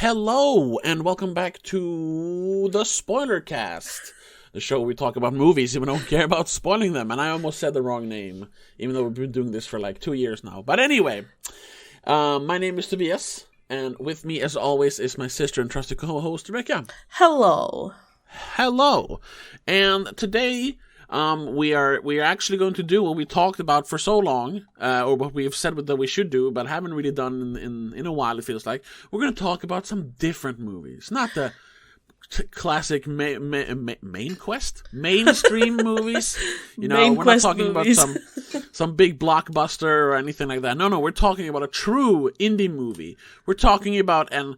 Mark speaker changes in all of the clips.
Speaker 1: Hello, and welcome back to the Spoiler Cast, the show where we talk about movies and we don't care about spoiling them. And I almost said the wrong name, even though we've been doing this for like 2 years now. But anyway, my name is Tobias, and with me, as always, is my sister and trusted co-host, Rebecca.
Speaker 2: Hello.
Speaker 1: Hello. And today, we are actually going to do what we talked about for so long, or what we have said that we should do, but haven't really done in a while, it feels like. We're going to talk about some different movies. Not the classic mainstream movies. You know, we're not talking
Speaker 2: movies.
Speaker 1: about some big blockbuster or anything like that. No, we're talking about a true indie movie. We're talking about an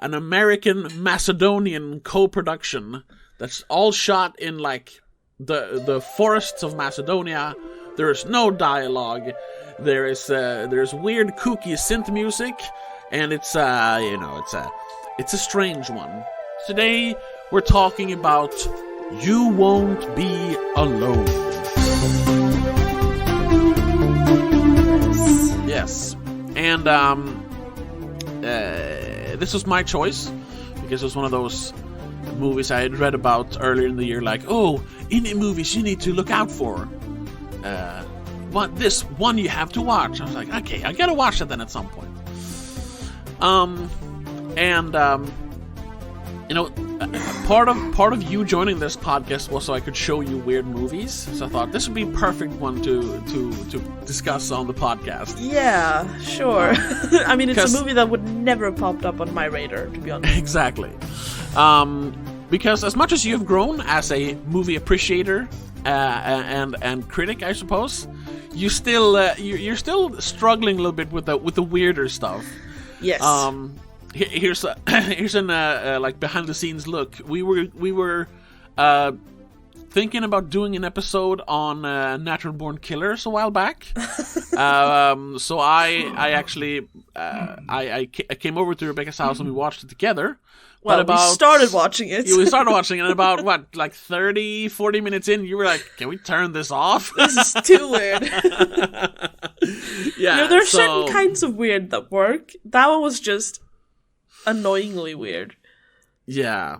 Speaker 1: American Macedonian co-production that's all shot in like the forests of Macedonia. There is no dialogue. There's weird kooky synth music, and it's a strange one. Today we're talking about You Won't Be Alone. Yes. And this was my choice because it was one of those movies I had read about earlier in the year, like, oh, indie movies you need to look out for. This one you have to watch. I was like, okay, I gotta watch that then at some point. Part of you joining this podcast was so I could show you weird movies. So I thought this would be a perfect one to discuss on the podcast.
Speaker 2: Yeah, sure. I mean, it's a movie that would never have popped up on my radar, to be honest.
Speaker 1: Exactly. Because as much as you have grown as a movie appreciator and critic, I suppose, you're still struggling a little bit with the weirder stuff.
Speaker 2: Yes.
Speaker 1: Here's an like behind the scenes look. We were thinking about doing an episode on Natural Born Killers a while back. So I actually I came over to Rebecca's house and we watched it together.
Speaker 2: Well, we started watching it.
Speaker 1: We started watching it, and about, 40 minutes in, you were like, can we turn this off?
Speaker 2: This is too weird.
Speaker 1: Yeah.
Speaker 2: There are certain kinds of weird that work. That one was just annoyingly weird.
Speaker 1: Yeah.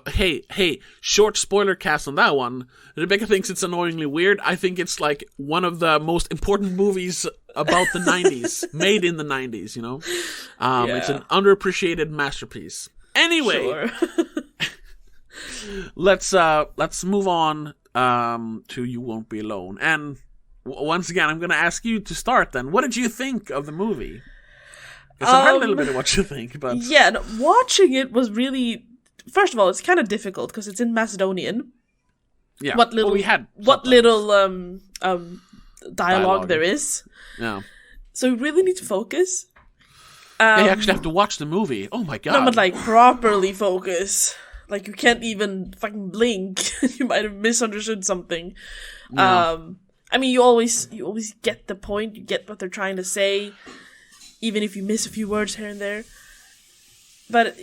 Speaker 1: Hey, short spoiler cast on that one. Rebecca thinks it's annoyingly weird. I think it's like one of the most important movies about the 90s, made in the 90s, you know?
Speaker 2: Yeah.
Speaker 1: It's an underappreciated masterpiece. Anyway,
Speaker 2: sure.
Speaker 1: let's move on to You Won't Be Alone. And once again, I'm going to ask you to start then. What did you think of the movie? Because I've heard a little bit of what you think, but...
Speaker 2: Yeah, no, watching it was really... First of all, it's kind of difficult because it's in Macedonian.
Speaker 1: Yeah.
Speaker 2: What little dialogue there is.
Speaker 1: Yeah.
Speaker 2: So you really need to focus.
Speaker 1: You actually have to watch the movie. Oh my god.
Speaker 2: No, but like properly focus. Like you can't even fucking blink. You might have misunderstood something.
Speaker 1: Yeah.
Speaker 2: I mean, you always get the point. You get what they're trying to say, even if you miss a few words here and there. But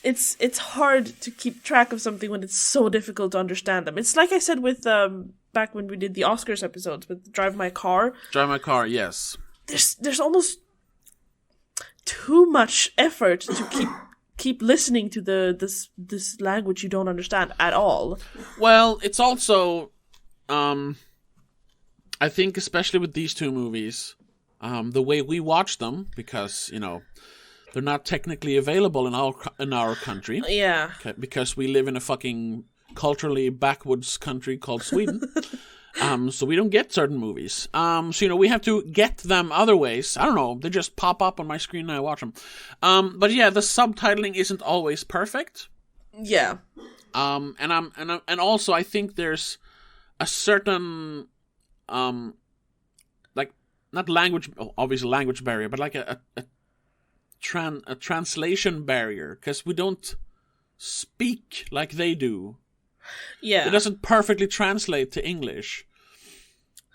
Speaker 2: it's hard to keep track of something when it's so difficult to understand them. It's like I said with back when we did the Oscars episodes with Drive My Car.
Speaker 1: Drive My Car, yes.
Speaker 2: There's almost too much effort to keep listening to this language you don't understand at all.
Speaker 1: Well, it's also I think especially with these two movies, the way we watch them, because they're not technically available in our country.
Speaker 2: Yeah.
Speaker 1: Because we live in a fucking culturally backwoods country called Sweden. So we don't get certain movies. So we have to get them other ways. I don't know. They just pop up on my screen and I watch them. But yeah, the subtitling isn't always perfect.
Speaker 2: Yeah.
Speaker 1: And also I think there's a certain like not language, obviously language barrier, but like a translation barrier, because we don't speak like they do.
Speaker 2: Yeah,
Speaker 1: it doesn't perfectly translate to English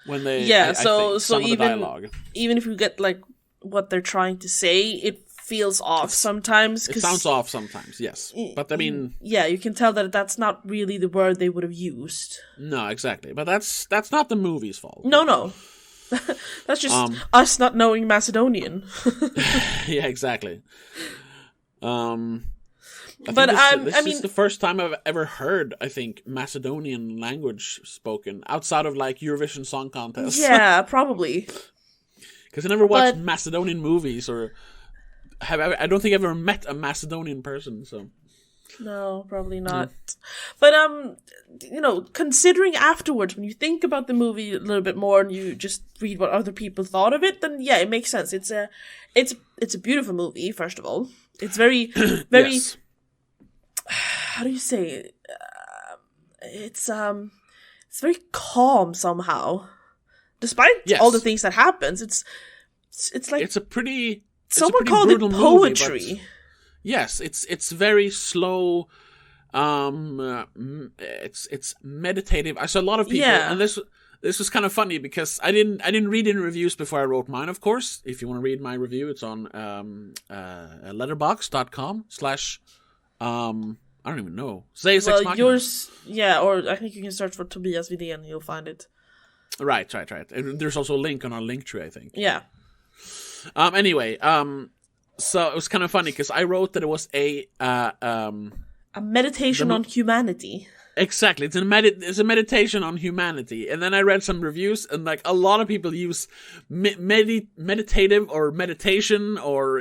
Speaker 1: when they.
Speaker 2: Yeah,
Speaker 1: I
Speaker 2: so
Speaker 1: some of the dialogue.
Speaker 2: Even if you get like what they're trying to say, it feels off sometimes.
Speaker 1: It sounds off sometimes, yes. But I mean,
Speaker 2: yeah, you can tell that that's not really the word they would have used.
Speaker 1: No, exactly. But that's not the movie's fault.
Speaker 2: No. That's just us not knowing Macedonian.
Speaker 1: Yeah, exactly. This is the first time I've ever heard, I think, Macedonian language spoken outside of like Eurovision Song Contest.
Speaker 2: Yeah, probably.
Speaker 1: Because I never watched Macedonian movies, or I don't think I've ever met a Macedonian person. So
Speaker 2: no, probably not. But considering afterwards, when you think about the movie a little bit more, and you just read what other people thought of it, then yeah, it makes sense. It's a beautiful movie. First of all, it's very
Speaker 1: yes.
Speaker 2: How do you say it? It's very calm somehow, despite all the things that happens. It's like someone called it poetry.
Speaker 1: Movie, but yes, it's very slow. It's meditative. I saw a lot of people, and this was kind of funny because I didn't read any reviews before I wrote mine. Of course, if you want to read my review, it's on letterboxd.com/ I don't even know. Zeus Ex Machina.
Speaker 2: Yours, or I think you can search for Tobias Vidén and you'll find it.
Speaker 1: Right. And there's also a link on our link tree, I think.
Speaker 2: Yeah.
Speaker 1: Anyway, so it was kind of funny because I wrote that it was a
Speaker 2: meditation on humanity.
Speaker 1: Exactly, it's a meditation on humanity. And then I read some reviews, and like a lot of people use meditative or meditation, or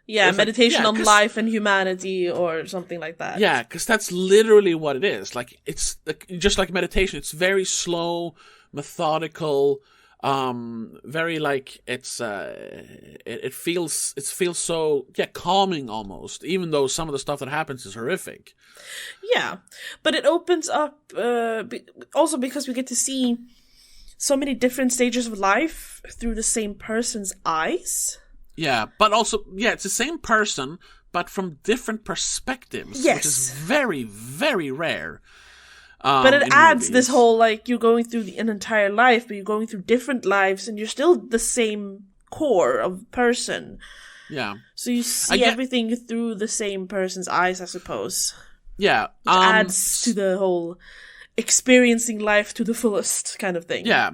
Speaker 2: meditation on life and humanity, or something like that.
Speaker 1: Yeah, because that's literally what it is. Like it's just like meditation. It's very slow, methodical. Very like it feels so calming almost, even though some of the stuff that happens is horrific.
Speaker 2: Yeah, but it opens up also because we get to see so many different stages of life through the same person's eyes.
Speaker 1: Yeah, but also it's the same person but from different perspectives, which is very, very rare.
Speaker 2: But it adds movies. This whole, like, you're going through an entire life, but you're going through different lives, and you're still the same core of person.
Speaker 1: Yeah.
Speaker 2: So you see everything through the same person's eyes, I suppose.
Speaker 1: Yeah.
Speaker 2: Which adds to the whole experiencing life to the fullest kind of thing.
Speaker 1: Yeah.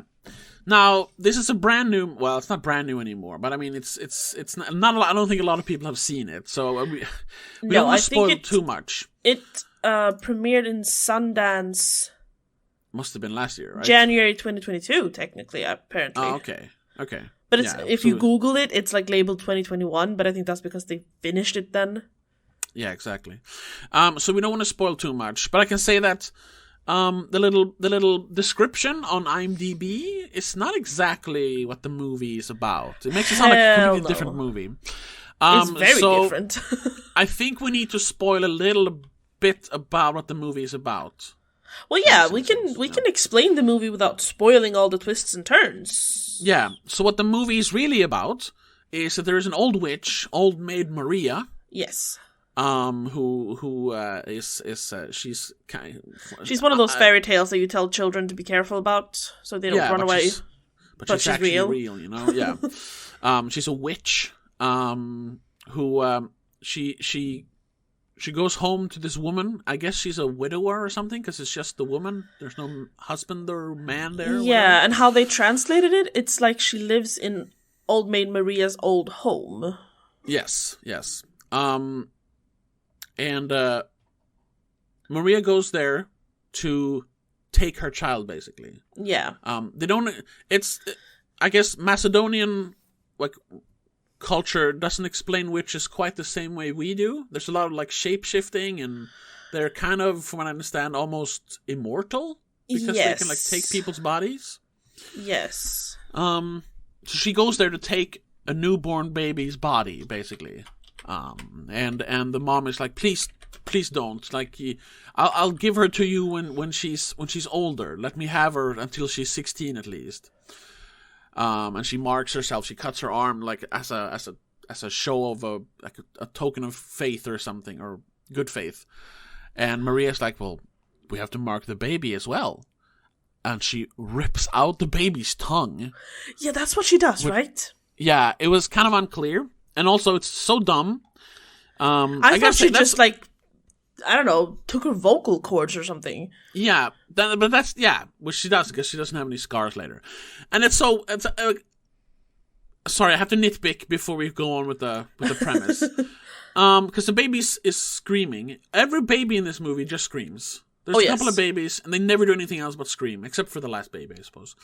Speaker 1: Now, this is a brand new... Well, it's not brand new anymore, but I mean, it's not a lot, I don't think a lot of people have seen it, so we don't want to spoil too much.
Speaker 2: It premiered in Sundance...
Speaker 1: Must have been last year, right?
Speaker 2: January 2022, technically, apparently.
Speaker 1: Oh, okay.
Speaker 2: But if you Google it, it's like labeled 2021, but I think that's because they finished it then.
Speaker 1: Yeah, exactly. So we don't want to spoil too much, but I can say that the little description on IMDb is not exactly what the movie is about. It makes it sound like a completely different movie.
Speaker 2: It's very different.
Speaker 1: I think we need to spoil a little bit about what the movie is about.
Speaker 2: Well, yeah, we can explain the movie without spoiling all the twists and turns.
Speaker 1: Yeah. So what the movie is really about is that there is an old witch, Old Maid Maria.
Speaker 2: Yes.
Speaker 1: She's
Speaker 2: one of those fairy tales that you tell children to be careful about so they don't run away.
Speaker 1: But she's actually real, you know. Yeah. She's a witch. Who she goes home to this woman. I guess she's a widower or something because it's just the woman. There's no husband or man there.
Speaker 2: Yeah, and how they translated it, it's like she lives in Old Maid Maria's old home.
Speaker 1: Yes. And Maria goes there to take her child, basically.
Speaker 2: Yeah.
Speaker 1: They don't. It's, I guess, Macedonian culture doesn't explain witches quite the same way we do. There's a lot of shape shifting, and they're kind of, from what I understand, almost immortal because they can take people's bodies.
Speaker 2: Yes.
Speaker 1: So she goes there to take a newborn baby's body, basically. And the mom is like, please don't. I'll give her to you when she's older. Let me have her until she's 16 at least. And she marks herself. She cuts her arm as a show of a token of faith or something, or good faith. And Maria's like, well, we have to mark the baby as well. And she rips out the baby's tongue.
Speaker 2: Yeah, that's what she does, right?
Speaker 1: Yeah, it was kind of unclear. And also, it's so dumb.
Speaker 2: I thought she just I don't know, took her vocal cords or something.
Speaker 1: Yeah, but that's which she does because she doesn't have any scars later, and it's sorry, I have to nitpick before we go on with the premise, because the baby is screaming. Every baby in this movie just screams. There's a couple of babies, and they never do anything else but scream, except for the last baby, I suppose.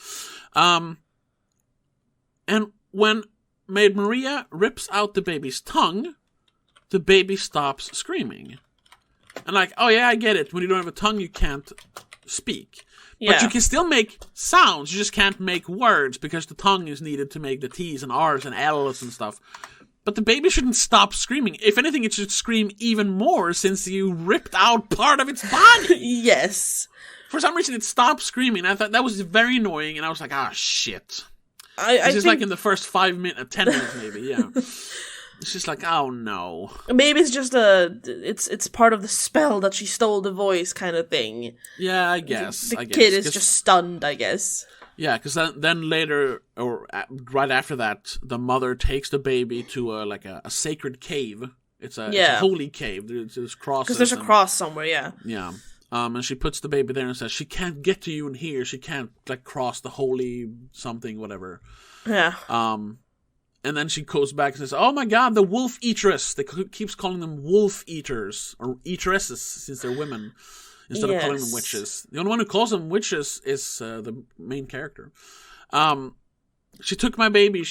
Speaker 1: And when Maid Maria rips out the baby's tongue, the baby stops screaming. And like, oh yeah, I get it. When you don't have a tongue, you can't speak. Yeah. But you can still make sounds. You just can't make words because the tongue is needed to make the T's and R's and L's and stuff. But the baby shouldn't stop screaming. If anything, it should scream even more since you ripped out part of its body.
Speaker 2: Yes.
Speaker 1: For some reason, it stopped screaming. I thought that was very annoying, and I was like, shit. This is like in the first 10 minutes maybe, yeah. It's just like, oh no.
Speaker 2: Maybe it's just it's part of the spell that she stole the voice kind of thing.
Speaker 1: Yeah, I guess.
Speaker 2: The kid is just stunned, I guess.
Speaker 1: Yeah, because then later, or right after that, the mother takes the baby to a sacred cave. It's a holy cave. There's crosses.
Speaker 2: Because there's a cross somewhere, yeah.
Speaker 1: Yeah. And she puts the baby there and says, she can't get to you in here. She can't, cross the holy something, whatever.
Speaker 2: Yeah.
Speaker 1: And then she goes back and says, oh my god, the wolf eatress. They keeps calling them wolf eaters, or eatresses, since they're women, instead of calling them witches. The only one who calls them witches is the main character. She took my baby.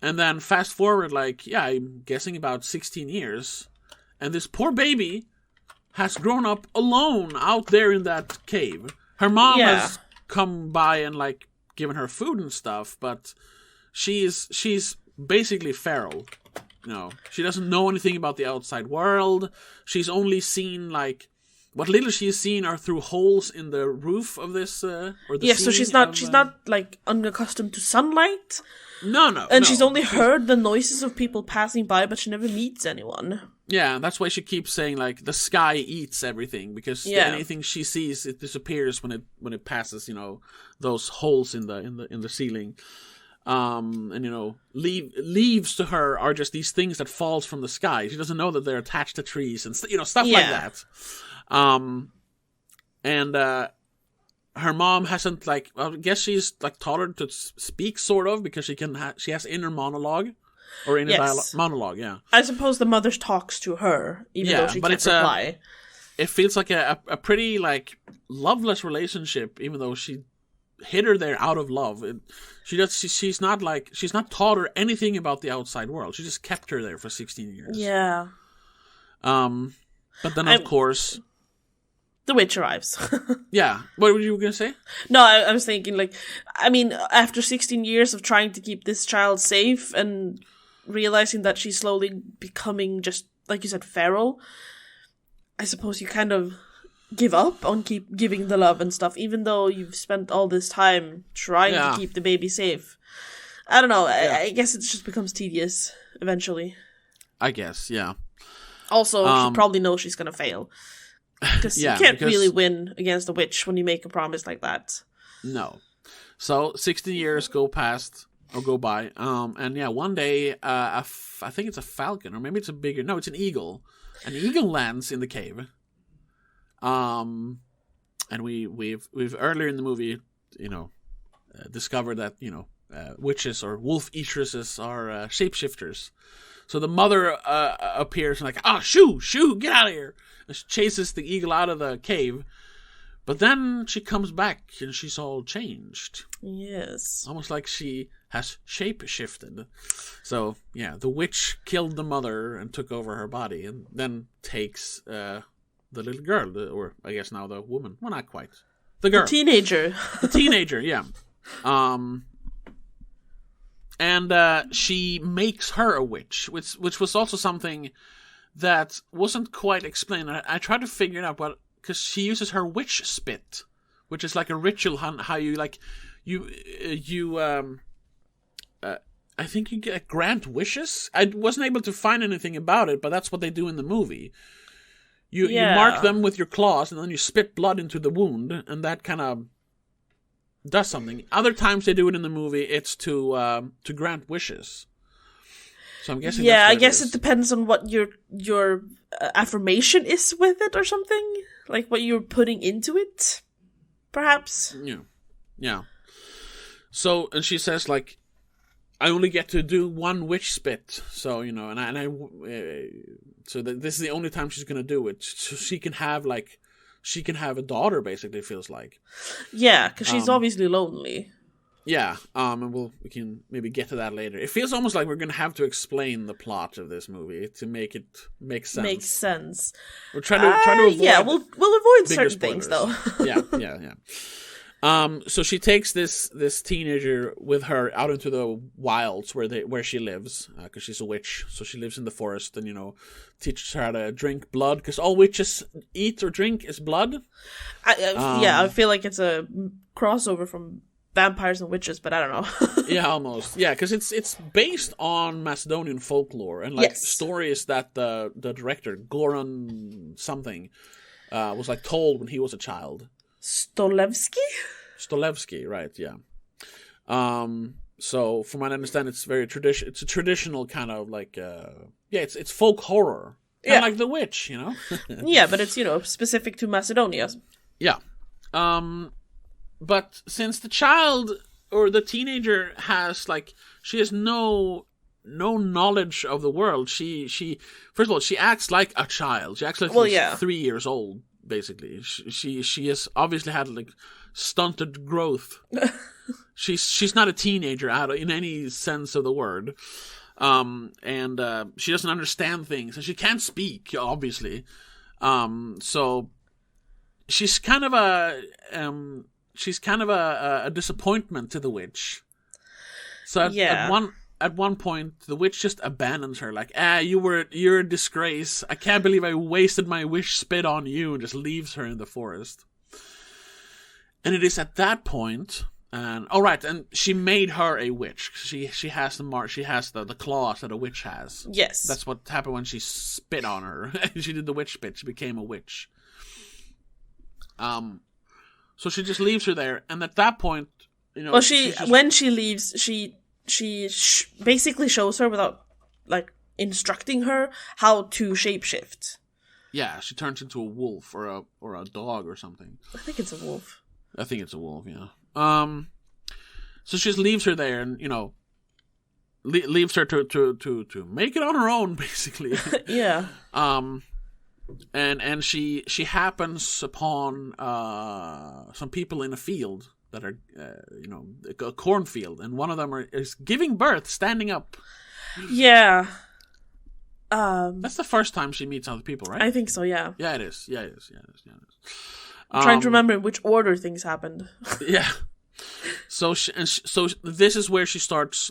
Speaker 1: And then fast forward, I'm guessing about 16 years. And this poor baby has grown up alone out there in that cave. Her mom has come by and given her food and stuff, but she's basically feral. She doesn't know anything about the outside world. She's only seen what little she's seen are through holes in the roof of this or the
Speaker 2: so she's not unaccustomed to sunlight.
Speaker 1: No.
Speaker 2: And she's only heard the noises of people passing by, but she never meets anyone.
Speaker 1: Yeah, that's why she keeps saying the sky eats everything, because anything she sees, it disappears when it passes, those holes in the ceiling. And leaves to her are just these things that falls from the sky. She doesn't know that they're attached to trees and stuff like that. And her mom hasn't I guess she's taught her to speak sort of, because she has inner monologue. Or in a monologue, yeah.
Speaker 2: I suppose the mother talks to her, even though she can't reply.
Speaker 1: It feels like a pretty, loveless relationship, even though she hid her there out of love. She's not taught her anything about the outside world. She just kept her there for 16 years.
Speaker 2: Yeah.
Speaker 1: But then, of course...
Speaker 2: The witch arrives.
Speaker 1: Yeah. What were you going to say?
Speaker 2: No, I was thinking, after 16 years of trying to keep this child safe and realizing that she's slowly becoming just, like you said, feral, I suppose you kind of give up on keep giving the love and stuff, even though you've spent all this time trying to keep the baby safe. I don't know. I guess it just becomes tedious eventually.
Speaker 1: I guess, yeah.
Speaker 2: Also, she probably knows she's going to fail. Because you can't really win against a witch when you make a promise like that. No.
Speaker 1: So 16 years go by. And one day, I think it's a falcon, or maybe it's it's an eagle. An eagle lands in the cave. And we've earlier in the movie, discovered that, witches or wolf eatresses are shapeshifters. So the mother appears and shoo, get out of here. And she chases the eagle out of the cave. But then she comes back and she's all changed.
Speaker 2: Yes.
Speaker 1: Almost like she has shape-shifted. So, yeah, the witch killed the mother and took over her body, and then takes the little girl, or I guess now the woman. Well, not quite. The girl.
Speaker 2: The teenager.
Speaker 1: The teenager, yeah. And she makes her a witch, which was also something that wasn't quite explained. I tried to figure it out, because she uses her witch spit, which is like a ritual how you I think you grant wishes. I wasn't able to find anything about it, but that's what they do in the movie. You mark them with your claws, and then you spit blood into the wound, and that kind of does something. Other times they do it in the movie, it's to grant wishes. So I'm guessing.
Speaker 2: Yeah,
Speaker 1: that's
Speaker 2: I
Speaker 1: what
Speaker 2: guess
Speaker 1: it
Speaker 2: it
Speaker 1: is.
Speaker 2: depends on what your affirmation is with it or something, like what you're putting into it, perhaps.
Speaker 1: Yeah. So, and she says, like, I only get to do one witch spit. So, so this is the only time she's going to do it. So she can have a daughter, basically, it feels like.
Speaker 2: Yeah, because she's obviously lonely.
Speaker 1: Yeah, and we can maybe get to that later. It feels almost like we're going to have to explain the plot of this movie to make it make sense.
Speaker 2: Makes sense.
Speaker 1: We're trying to avoid.
Speaker 2: Yeah, we'll avoid
Speaker 1: bigger
Speaker 2: certain things,
Speaker 1: spoilers.
Speaker 2: though.
Speaker 1: Yeah. So she takes this teenager with her out into the wilds where she lives, because she's a witch. So she lives in the forest and teaches her how to drink blood, because all witches eat or drink is blood.
Speaker 2: I feel like it's a crossover from vampires and witches, but I don't know.
Speaker 1: Yeah, almost. Yeah, because it's based on Macedonian folklore and stories that the director Goran something was told when he was a child. Stolevsky, right? Yeah. So from what I understand, it's very It's a traditional kind of it's folk horror, kind of like The Witch,
Speaker 2: Yeah, but it's specific to Macedonia.
Speaker 1: Yeah. But since the child or the teenager has she has no knowledge of the world, she first of all, she acts like a child. She acts like she's 3 years old, basically. She has obviously had stunted growth. She's not a teenager in any sense of the word. And she doesn't understand things, and she can't speak, obviously. So she's kind of a disappointment to the witch. So at one point, the witch just abandons her, you're a disgrace. I can't believe I wasted my wish spit on you, and just leaves her in the forest. And it is at that point, and she made her a witch. She has the claws that a witch has.
Speaker 2: Yes,
Speaker 1: that's what happened when she spit on her. She did the witch spit. She became a witch. So she just leaves her there, and at that point,
Speaker 2: when she leaves, she basically shows her without instructing her how to shapeshift.
Speaker 1: Yeah, she turns into a wolf or a dog or something.
Speaker 2: I think it's a wolf.
Speaker 1: Yeah. So she just leaves her there, and leaves her to make it on her own, basically.
Speaker 2: Yeah.
Speaker 1: And she happens upon some people in a field that are a cornfield, and one of them is giving birth, standing up.
Speaker 2: Yeah.
Speaker 1: That's the first time she meets other people, right?
Speaker 2: I think so. Yeah.
Speaker 1: Yeah, it is.
Speaker 2: I'm trying to remember in which order things happened.
Speaker 1: Yeah. So this is where she starts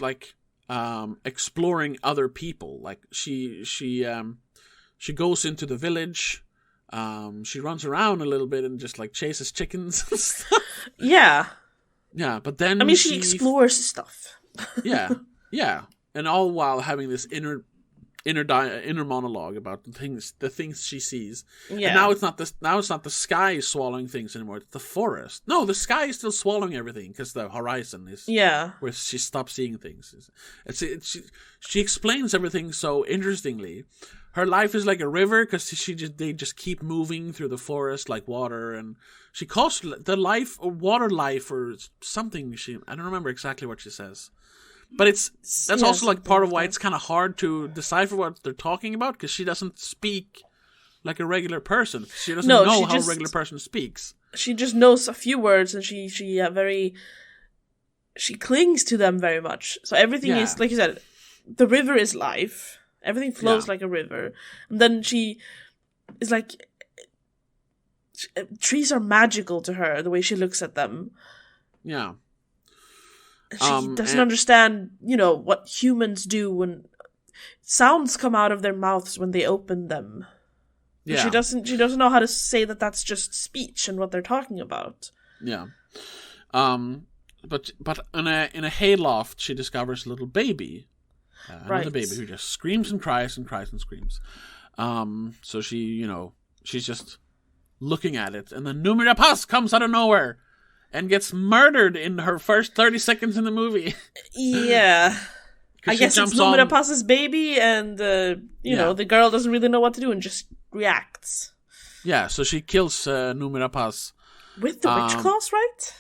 Speaker 1: exploring other people. She goes into the village. She runs around a little bit and just chases chickens and stuff.
Speaker 2: Yeah.
Speaker 1: Yeah, but then
Speaker 2: she explores stuff.
Speaker 1: Yeah, and all while having this inner monologue about the things she sees. Yeah. And now it's not the sky swallowing things anymore. It's the forest. No, the sky is still swallowing everything because the horizon is where she stops seeing things. She explains everything so interestingly. Her life is like a river because they just keep moving through the forest like water, and she calls the life or water life or something. I don't remember exactly what she says. But that's also part of why it's kind of hard to decipher what they're talking about, because she doesn't speak like a regular person. She doesn't know how a regular person speaks.
Speaker 2: She just knows a few words, and she clings to them very much. So everything is, like you said, the river is life. Everything flows like a river. And then she is trees are magical to her, the way she looks at them.
Speaker 1: Yeah.
Speaker 2: She doesn't understand, what humans do when sounds come out of their mouths when they open them. Yeah. She doesn't know how to say that that's just speech and what they're talking about.
Speaker 1: Yeah. But in a hayloft she discovers a little baby. Another baby who just screams and cries and cries and screams. So she, she's just looking at it, and then Numira Paz comes out of nowhere and gets murdered in her first 30 seconds in the movie.
Speaker 2: Yeah. I guess it's Numera Pass's baby, and you know, the girl doesn't really know what to do and just reacts.
Speaker 1: Yeah, so she kills Numera Pass
Speaker 2: with the witch claws, right?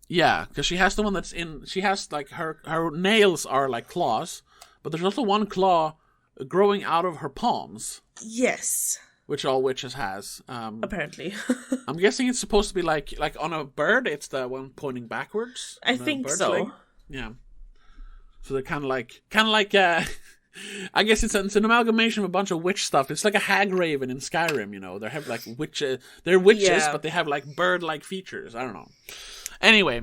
Speaker 1: Yeah, because she has the one that's in. She has like her nails are like claws, but there's also one claw growing out of her palms.
Speaker 2: Yes.
Speaker 1: Which all witches has.
Speaker 2: Apparently.
Speaker 1: I'm guessing it's supposed to be like on a bird, it's the one pointing backwards.
Speaker 2: I think so.
Speaker 1: Leg. Yeah. So they're kind of like I guess it's an amalgamation of a bunch of witch stuff. It's like a hag raven in Skyrim, you know. They have like witches. They're witches, but they have like bird-like features. I don't know. Anyway,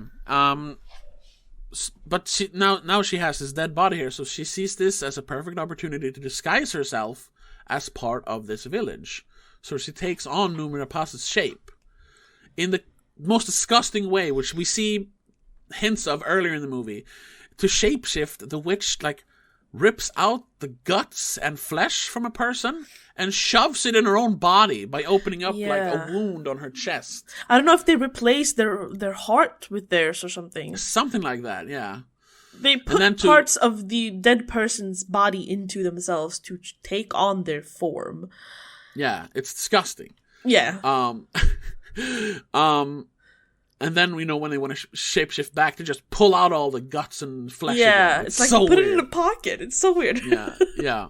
Speaker 1: but now she has this dead body here, so she sees this as a perfect opportunity to disguise herself as part of this village. So she takes on Numera Pass's shape in the most disgusting way, which we see hints of earlier in the movie. To shapeshift, the witch like rips out the guts and flesh from a person and shoves it in her own body by opening up like a wound on her chest.
Speaker 2: I don't know if they replaced their heart with theirs or something.
Speaker 1: Something like that, yeah.
Speaker 2: They put parts of the dead person's body into themselves to take on their form.
Speaker 1: Yeah, it's disgusting.
Speaker 2: Yeah.
Speaker 1: And then we know when they want to shapeshift back to just pull out all the guts and flesh.
Speaker 2: Yeah, it's like
Speaker 1: so
Speaker 2: put
Speaker 1: weird.
Speaker 2: it in a pocket. It's so weird.
Speaker 1: Yeah.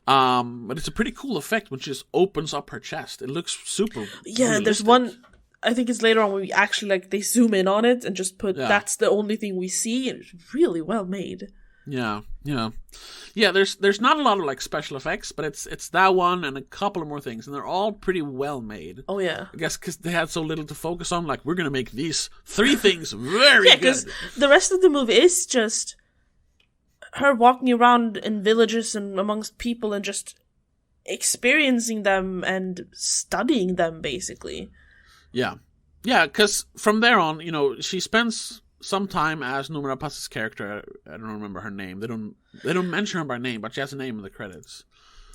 Speaker 1: But it's a pretty cool effect when she just opens up her chest. It looks super.
Speaker 2: Yeah,
Speaker 1: realistic.
Speaker 2: There's one. I think it's later on when we actually like they zoom in on it and just put that's the only thing we see, and it's really well made.
Speaker 1: Yeah. There's not a lot of like special effects, but it's that one and a couple of more things, and they're all pretty well made.
Speaker 2: Oh yeah,
Speaker 1: I guess because they had so little to focus on. Like, we're gonna make these 3 things very good.
Speaker 2: Yeah, because the rest of the movie is just her walking around in villages and amongst people and just experiencing them and studying them, basically.
Speaker 1: Yeah, because from there on, you know, she spends some time as Numera Pass's character. I don't remember her name. They don't mention her by name, but she has a name in the credits.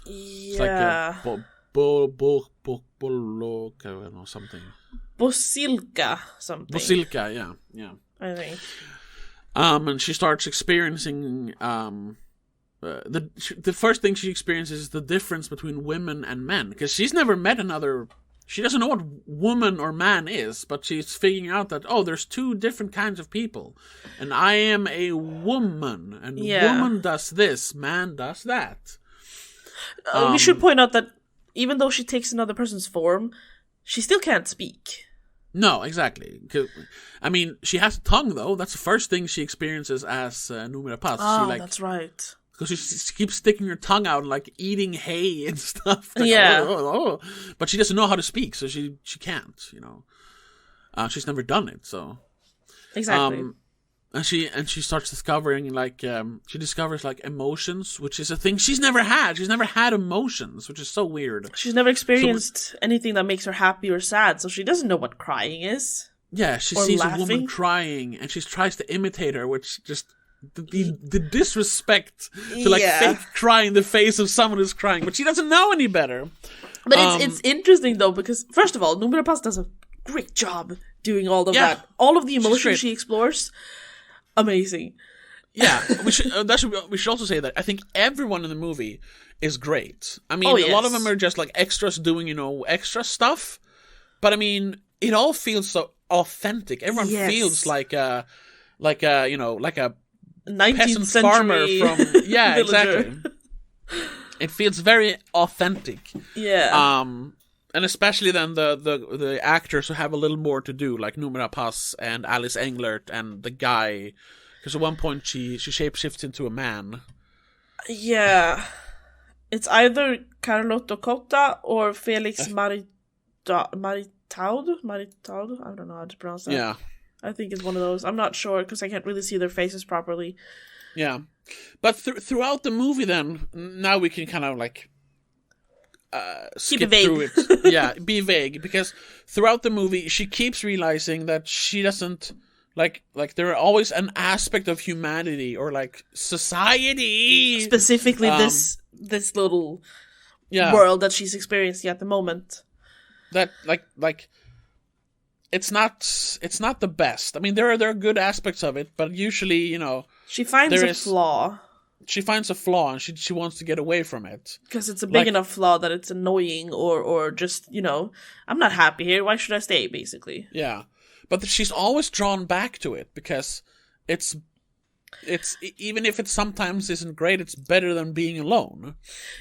Speaker 2: Yeah.
Speaker 1: It's like Boloka or something.
Speaker 2: Bosilka something.
Speaker 1: Bosilka, yeah.
Speaker 2: I think.
Speaker 1: And she starts experiencing the first thing she experiences is the difference between women and men, because she's never met another. She doesn't know what woman or man is, but she's figuring out that, there's 2 different kinds of people. And I am a woman, and woman does this, man does that.
Speaker 2: We should point out that even though she takes another person's form, she still can't speak.
Speaker 1: No, exactly. I mean, she has a tongue, though. That's the first thing she experiences as Numera Pass.
Speaker 2: That's right.
Speaker 1: Because she keeps sticking her tongue out and like eating hay and stuff.
Speaker 2: Like,
Speaker 1: But she doesn't know how to speak, so she can't, you know. She's never done it, so.
Speaker 2: Exactly.
Speaker 1: And she starts discovering she discovers like emotions, which is a thing she's never had. She's never had emotions, which is so weird.
Speaker 2: She's never experienced anything that makes her happy or sad, so she doesn't know what crying is.
Speaker 1: Yeah, she sees a woman crying and she tries to imitate her, which just the disrespect to fake cry in the face of someone who's crying, but she doesn't know any better.
Speaker 2: But it's interesting though, because first of all, Numera Pass does a great job doing all of that. All of the emotions she explores, amazing.
Speaker 1: Yeah, we should also say that I think everyone in the movie is great. I mean, a lot of them are just like extras doing, extra stuff, but I mean, it all feels so authentic. Everyone feels like a
Speaker 2: 19th
Speaker 1: peasant
Speaker 2: century
Speaker 1: farmer from exactly. It feels very authentic.
Speaker 2: Yeah.
Speaker 1: And especially then the actors who have a little more to do, like Numera Pass and Alice Englert and the guy, because at one point she shapeshifts into a man.
Speaker 2: Yeah. It's either Carlotto Cotta or Felix Maritaud. I don't know how to pronounce that.
Speaker 1: Yeah.
Speaker 2: I think it's one of those. I'm not sure because I can't really see their faces properly.
Speaker 1: Yeah. But throughout the movie then, now we can kind of like skip through it. Yeah, be vague. Because throughout the movie, she keeps realizing that she doesn't, like there are always an aspect of humanity or like society.
Speaker 2: Specifically this little world that she's experiencing at the moment.
Speaker 1: That like it's not the best. I mean, there are good aspects of it, but usually,
Speaker 2: she finds a flaw.
Speaker 1: she finds a flaw and she wants to get away from it.
Speaker 2: Because it's a big enough flaw that it's annoying or just, I'm not happy here. Why should I stay, basically?
Speaker 1: Yeah. But she's always drawn back to it because it's even if it sometimes isn't great, it's better than being alone.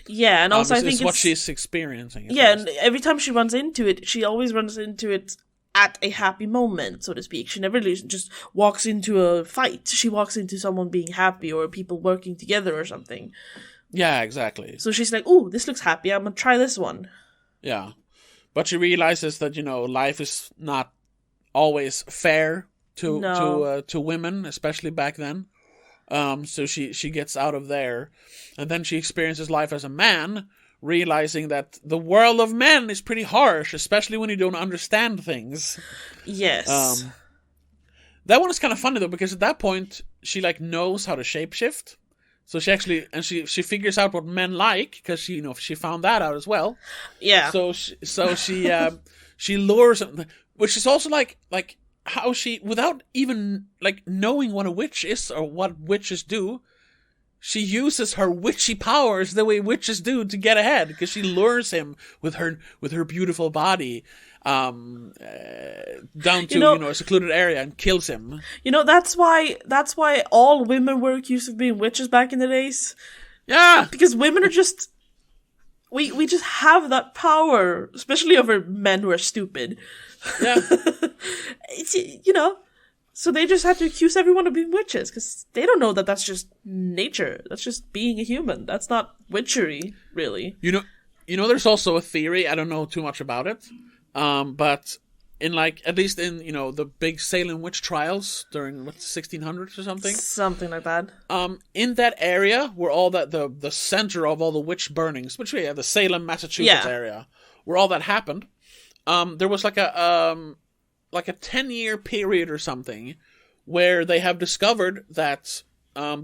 Speaker 2: Yeah, and also I think
Speaker 1: it's what she's experiencing.
Speaker 2: Yeah, and every time she runs into it, she always runs into it at a happy moment, so to speak. She never just walks into a fight. She walks into someone being happy or people working together or something.
Speaker 1: Yeah, exactly.
Speaker 2: So she's like, ooh, this looks happy. I'm gonna try this one.
Speaker 1: Yeah. But she realizes that, life is not always fair to women, especially back then. So she gets out of there, and then she experiences life as a man, realizing that the world of men is pretty harsh, especially when you don't understand things.
Speaker 2: Yes.
Speaker 1: That one is kind of funny though, because at that point she knows how to shapeshift. So she actually she figures out what men like because she found that out as well.
Speaker 2: Yeah.
Speaker 1: So she lures them, which is also like how she, without even knowing what a witch is or what witches do, she uses her witchy powers the way witches do to get ahead, because she lures him with her beautiful body down to a secluded area and kills him.
Speaker 2: That's why all women were accused of being witches back in the days.
Speaker 1: Yeah,
Speaker 2: because women are just we just have that power, especially over men who are stupid.
Speaker 1: Yeah.
Speaker 2: So they just had to accuse everyone of being witches, because they don't know that that's just nature. That's just being a human. That's not witchery, really.
Speaker 1: There's also a theory, I don't know too much about it, but in at least in, the big Salem witch trials during, 1600s or something?
Speaker 2: Something like that.
Speaker 1: In that area where all that, the center of all the witch burnings, which we have, the Salem, Massachusetts area, where all that happened, there was like a 10-year period or something where they have discovered that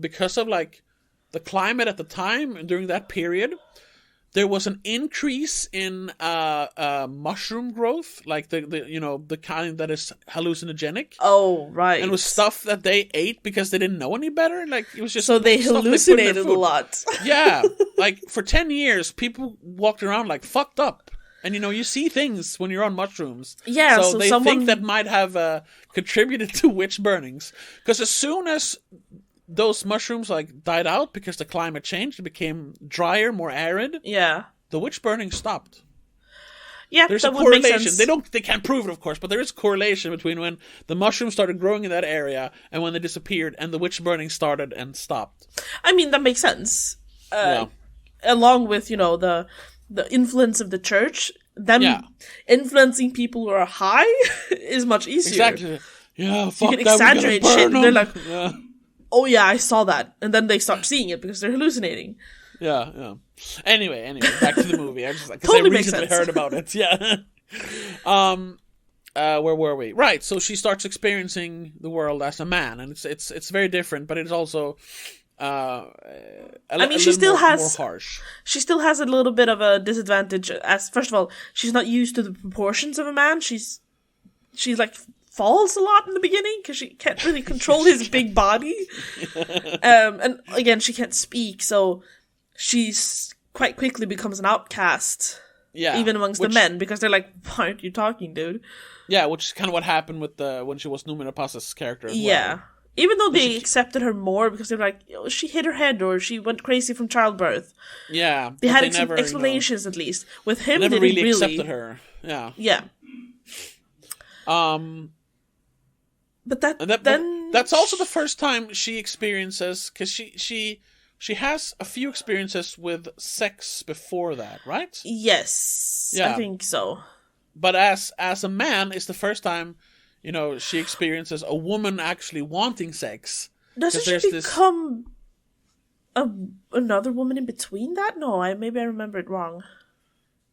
Speaker 1: because of the climate at the time during that period, there was an increase in mushroom growth, the kind that is hallucinogenic.
Speaker 2: Oh, right.
Speaker 1: And it was stuff that they ate because they didn't know any better. It was just
Speaker 2: so they hallucinated a lot.
Speaker 1: Yeah, for 10 years, people walked around fucked up. And you see things when you're on mushrooms.
Speaker 2: Yeah,
Speaker 1: so they think that might have contributed to witch burnings. Because as soon as those mushrooms died out because the climate changed, it became drier, more arid.
Speaker 2: Yeah,
Speaker 1: the witch burning stopped.
Speaker 2: Yeah,
Speaker 1: there's
Speaker 2: that
Speaker 1: a
Speaker 2: would make
Speaker 1: correlation.
Speaker 2: sense.
Speaker 1: They can't prove it, of course, but there is correlation between when the mushrooms started growing in that area and when they disappeared, and the witch burning started and stopped.
Speaker 2: I mean, that makes sense. Along with the influence of the church, them influencing people who are high is much easier.
Speaker 1: Exactly. Yeah, fuck,
Speaker 2: you can exaggerate shit, and they're like, "Oh yeah, I saw that," and then they start seeing it because they're hallucinating.
Speaker 1: Yeah. Anyway, back to the movie. I just
Speaker 2: totally
Speaker 1: I recently heard about it. Yeah. Where were we? Right. So she starts experiencing the world as a man, and it's very different, but it's also. She still has more harsh.
Speaker 2: She still has a little bit of a disadvantage. As first of all, she's not used to the proportions of a man. She's falls a lot in the beginning because she can't really control his big body. And again, she can't speak, so she's quite quickly becomes an outcast.
Speaker 1: Yeah,
Speaker 2: even amongst the men, because they're like, "Why aren't you talking, dude?"
Speaker 1: Yeah, which is kind of what happened with when she was Noomi Rapace's character.
Speaker 2: Well. Even though they accepted her more because they're like, she hit her head or she went crazy from childbirth.
Speaker 1: Yeah.
Speaker 2: They had explanations at least. With him,
Speaker 1: they never
Speaker 2: really
Speaker 1: accepted her. Yeah.
Speaker 2: Yeah. But
Speaker 1: that's also the first time she experiences, because she has a few experiences with sex before that, right?
Speaker 2: Yes. Yeah. I think so.
Speaker 1: But as a man, it's the first time she experiences a woman actually wanting sex.
Speaker 2: Doesn't she become another woman in between that? No, maybe I remember it wrong.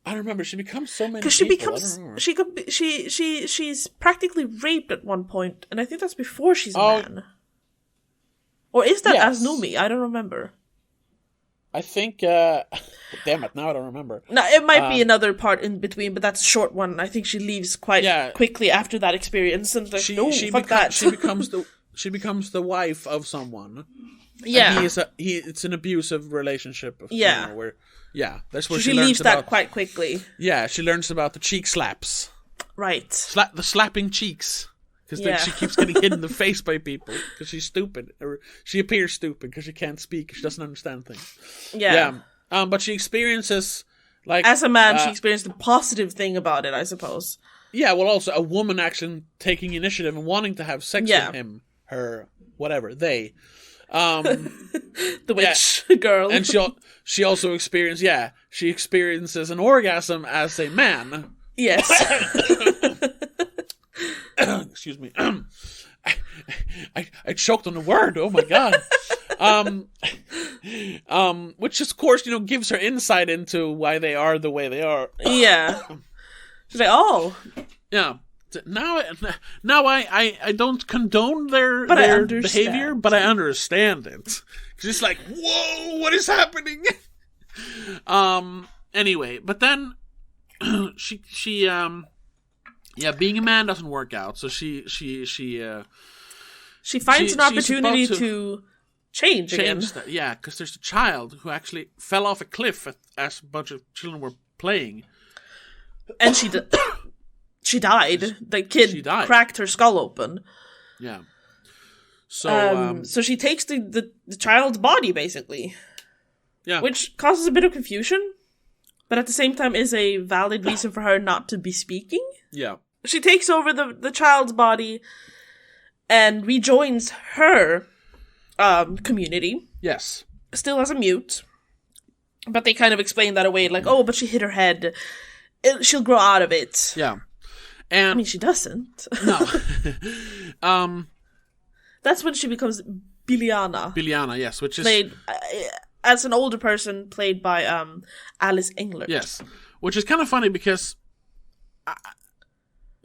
Speaker 1: I don't remember. She becomes so many. Because
Speaker 2: she's practically raped at one point, and I think that's before she's a man. Or is that as Noomi? I don't remember.
Speaker 1: I think, damn it, now I don't remember.
Speaker 2: No, it might be another part in between, but that's a short one. I think she leaves quite quickly after that experience, and fuck that.
Speaker 1: She becomes the wife of someone,
Speaker 2: Yeah.
Speaker 1: And it's an abusive relationship.
Speaker 2: Yeah.
Speaker 1: Where, that's where
Speaker 2: she
Speaker 1: learns
Speaker 2: leaves
Speaker 1: about,
Speaker 2: that quite quickly.
Speaker 1: Yeah, she learns about the cheek slaps.
Speaker 2: Right.
Speaker 1: The slapping cheeks. Because she keeps getting hit in the face by people because she's stupid. Or she appears stupid because she can't speak. She doesn't understand things.
Speaker 2: Yeah.
Speaker 1: But she experiences, like...
Speaker 2: As a man, she experienced the positive thing about it, I suppose.
Speaker 1: Yeah, well, also a woman actually taking initiative and wanting to have sex with him, her, whatever, they.
Speaker 2: The witch girl.
Speaker 1: And she also experiences an orgasm as a man.
Speaker 2: Yes.
Speaker 1: Excuse me. I choked on the word. Oh my god. Which of course, gives her insight into why they are the way they are.
Speaker 2: Yeah. She's like, oh.
Speaker 1: Yeah. Now I don't condone their behavior, but I understand it. Cause it's like, whoa, what is happening? Anyway, but then she being a man doesn't work out, so she
Speaker 2: finds an opportunity to change again.
Speaker 1: That, because there's a child who actually fell off a cliff as a bunch of children were playing,
Speaker 2: and she died. The kid cracked her skull open.
Speaker 1: Yeah. So
Speaker 2: so she takes the child's body basically.
Speaker 1: Yeah.
Speaker 2: Which causes a bit of confusion, but at the same time is a valid reason for her not to be speaking.
Speaker 1: Yeah.
Speaker 2: She takes over the child's body and rejoins her community.
Speaker 1: Yes.
Speaker 2: Still as a mute. But they kind of explain that away, like, oh, but she hit her head. She'll grow out of it.
Speaker 1: Yeah. And
Speaker 2: I mean, she doesn't.
Speaker 1: No.
Speaker 2: That's when she becomes Biliana.
Speaker 1: Biliana, yes, which is...
Speaker 2: Played, as an older person, played by Alice Englert.
Speaker 1: Yes. Which is kind of funny because...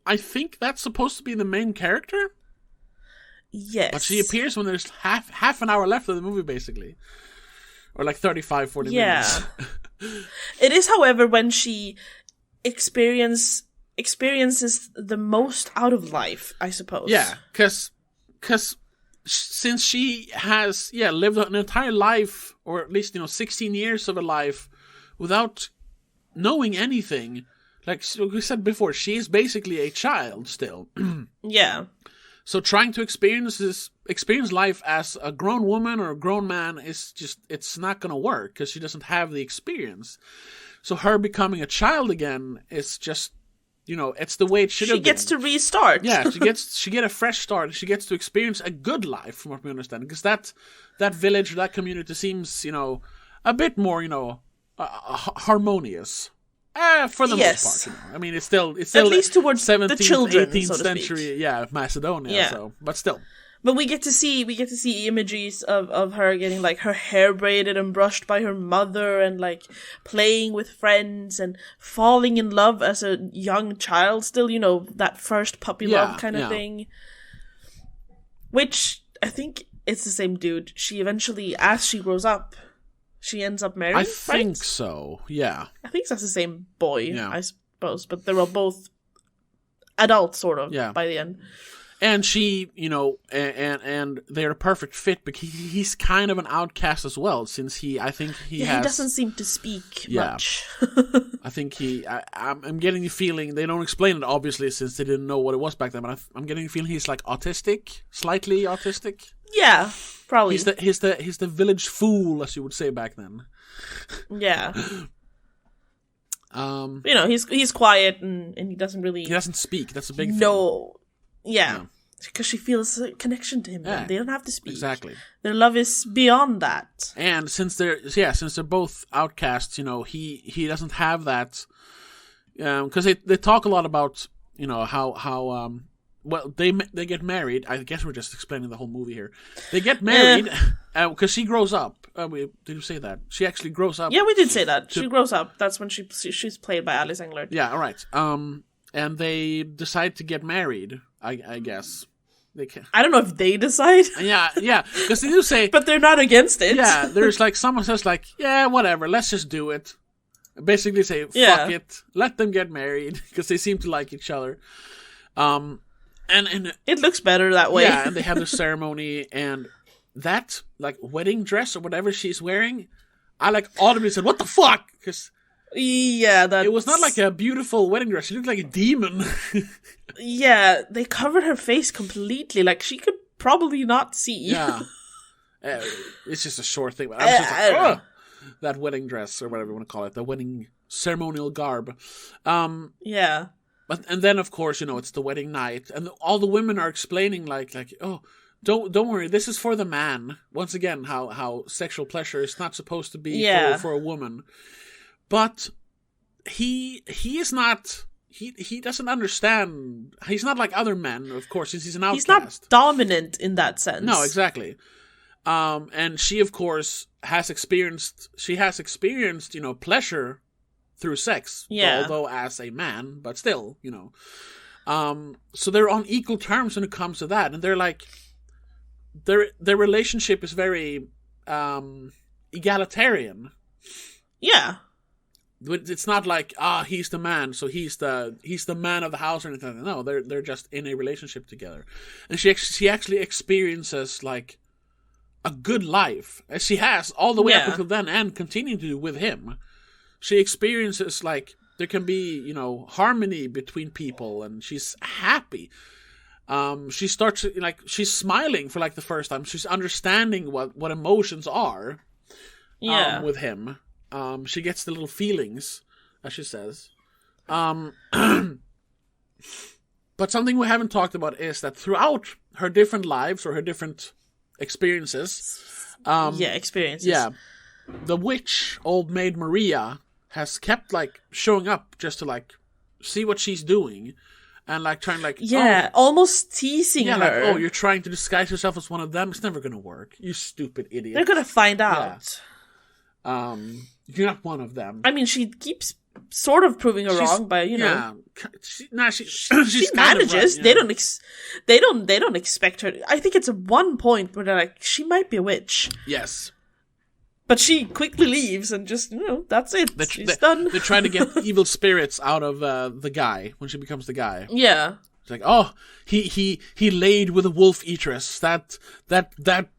Speaker 1: I think that's supposed to be the main character.
Speaker 2: Yes.
Speaker 1: But she appears when there's half an hour left of the movie, basically. Or like 35, 40 minutes.
Speaker 2: It is, however, when she experiences the most out of life, I suppose.
Speaker 1: Yeah, because since she has lived an entire life, or at least 16 years of a life, without knowing anything, like we said before, she is basically a child still.
Speaker 2: Yeah.
Speaker 1: So trying to experience life as a grown woman or a grown man is it's not going to work because she doesn't have the experience. So her becoming a child again is just, it's the way it should have been.
Speaker 2: She gets to restart.
Speaker 1: Yeah, she get a fresh start. She gets to experience a good life, from what we understand. Because that village, that community seems, a bit more, harmonious. For the most part, I mean, it's still
Speaker 2: at least towards 17th,
Speaker 1: the children, 18th so century, Macedonia. Yeah. So, but still.
Speaker 2: But we get to see images of her getting like her hair braided and brushed by her mother, and like playing with friends and falling in love as a young child. Still, that first puppy love kind of thing. Which I think it's the same dude. She eventually, as she grows up, she ends up married.
Speaker 1: I think so. Yeah.
Speaker 2: I think that's the same boy. I suppose, but they're all both adults, sort of. Yeah. By the end.
Speaker 1: And she, and they're a perfect fit because he's kind of an outcast as well, since he
Speaker 2: doesn't seem to speak much.
Speaker 1: I think I'm getting the feeling, they don't explain it obviously since they didn't know what it was back then, but I'm getting the feeling he's like autistic, slightly autistic.
Speaker 2: Yeah, probably.
Speaker 1: He's the village fool, as you would say back then.
Speaker 2: Yeah. He's quiet and he doesn't really...
Speaker 1: He doesn't speak, that's a big thing.
Speaker 2: No. Yeah, because she feels a connection to him. Yeah, they don't have to speak.
Speaker 1: Exactly. Their
Speaker 2: love is beyond that.
Speaker 1: And since they're both outcasts, he doesn't have that. Because they talk a lot about how they get married. I guess we're just explaining the whole movie here. They get married because she grows up. Did you say that? She actually grows up.
Speaker 2: Yeah, we did say that. She grows up. That's when she's played by Alice Englert.
Speaker 1: Yeah. All right. And they decide to get married. I guess they can.
Speaker 2: I don't know if they decide.
Speaker 1: Yeah, because they do say,
Speaker 2: but they're not against it.
Speaker 1: Yeah, there's like someone says like, yeah, whatever, let's just do it. Basically, say fuck it, let them get married because they seem to like each other. And
Speaker 2: it looks better that way.
Speaker 1: Yeah, and they have the ceremony, and that like wedding dress or whatever she's wearing, I like audibly said, "What the fuck?" Because it was not like a beautiful wedding dress. She looked like a demon.
Speaker 2: Yeah, they covered her face completely. Like she could probably not see.
Speaker 1: Yeah, it's just a short thing. But I was just like, ugh, that wedding dress or whatever you want to call it, the wedding ceremonial garb.
Speaker 2: Yeah.
Speaker 1: And then of course, it's the wedding night, and all the women are explaining like, oh, don't worry, this is for the man. Once again, how sexual pleasure is not supposed to be for a woman. But he is not. He doesn't understand. He's not like other men, of course, since he's an outcast.
Speaker 2: He's not dominant in that sense.
Speaker 1: No, exactly. And she, of course, has experienced, pleasure through sex.
Speaker 2: Yeah.
Speaker 1: Although as a man, but still, So they're on equal terms when it comes to that. And they're like, their relationship is very egalitarian.
Speaker 2: Yeah.
Speaker 1: It's not like he's the man, so he's the man of the house or anything. No, they're just in a relationship together, and she actually experiences like a good life, as she has all the way up until then, and continuing to do with him. She experiences like there can be harmony between people, and she's happy. She starts like she's smiling for like the first time. She's understanding what emotions are. With him. She gets the little feelings, as she says. But something we haven't talked about is that throughout her different lives or her different experiences.
Speaker 2: Experiences.
Speaker 1: The witch, Old Maid Maria, has kept like showing up just to like see what she's doing. And like trying like
Speaker 2: almost teasing her.
Speaker 1: Like, oh, you're trying to disguise yourself as one of them. It's never gonna work. You stupid idiot.
Speaker 2: They're gonna find out.
Speaker 1: You're not one of them.
Speaker 2: I mean, she keeps sort of proving her wrong by she manages.
Speaker 1: Right,
Speaker 2: they don't expect her. I think it's at one point where they're like, she might be a witch.
Speaker 1: Yes,
Speaker 2: but she quickly leaves and just that's it. She's done.
Speaker 1: They're trying to get evil spirits out of the guy when she becomes the guy.
Speaker 2: Yeah.
Speaker 1: It's like, oh, he laid with a wolf eatress. That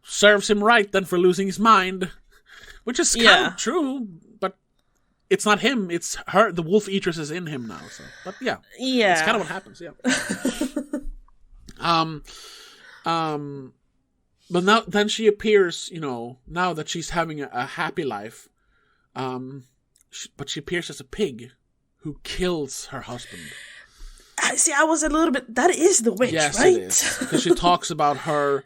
Speaker 1: serves him right then for losing his mind. Which is kind of true, but it's not him. It's her. The wolf eatress is in him now. So, but it's kind of what happens. Yeah. But then she appears. Now that she's having a happy life, but she appears as a pig who kills her husband.
Speaker 2: See, I was a little bit. That is the witch,
Speaker 1: yes,
Speaker 2: right?
Speaker 1: It is, because she talks about her.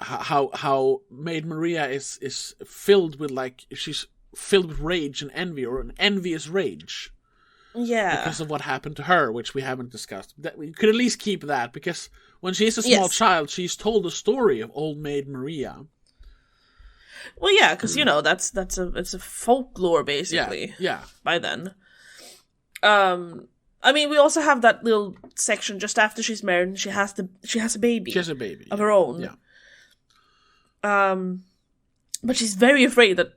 Speaker 1: How Maid Maria is filled with she's filled with rage and envy, or an envious rage.
Speaker 2: Yeah.
Speaker 1: Because of what happened to her, which we haven't discussed. That we could at least keep that, because when she is a small child, she's told the story of Old Maid Maria.
Speaker 2: Well, yeah, because it's a folklore basically.
Speaker 1: Yeah.
Speaker 2: By then. I mean, we also have that little section just after she's married, and she has a baby.
Speaker 1: She has a baby
Speaker 2: of her own.
Speaker 1: Yeah.
Speaker 2: But she's very afraid that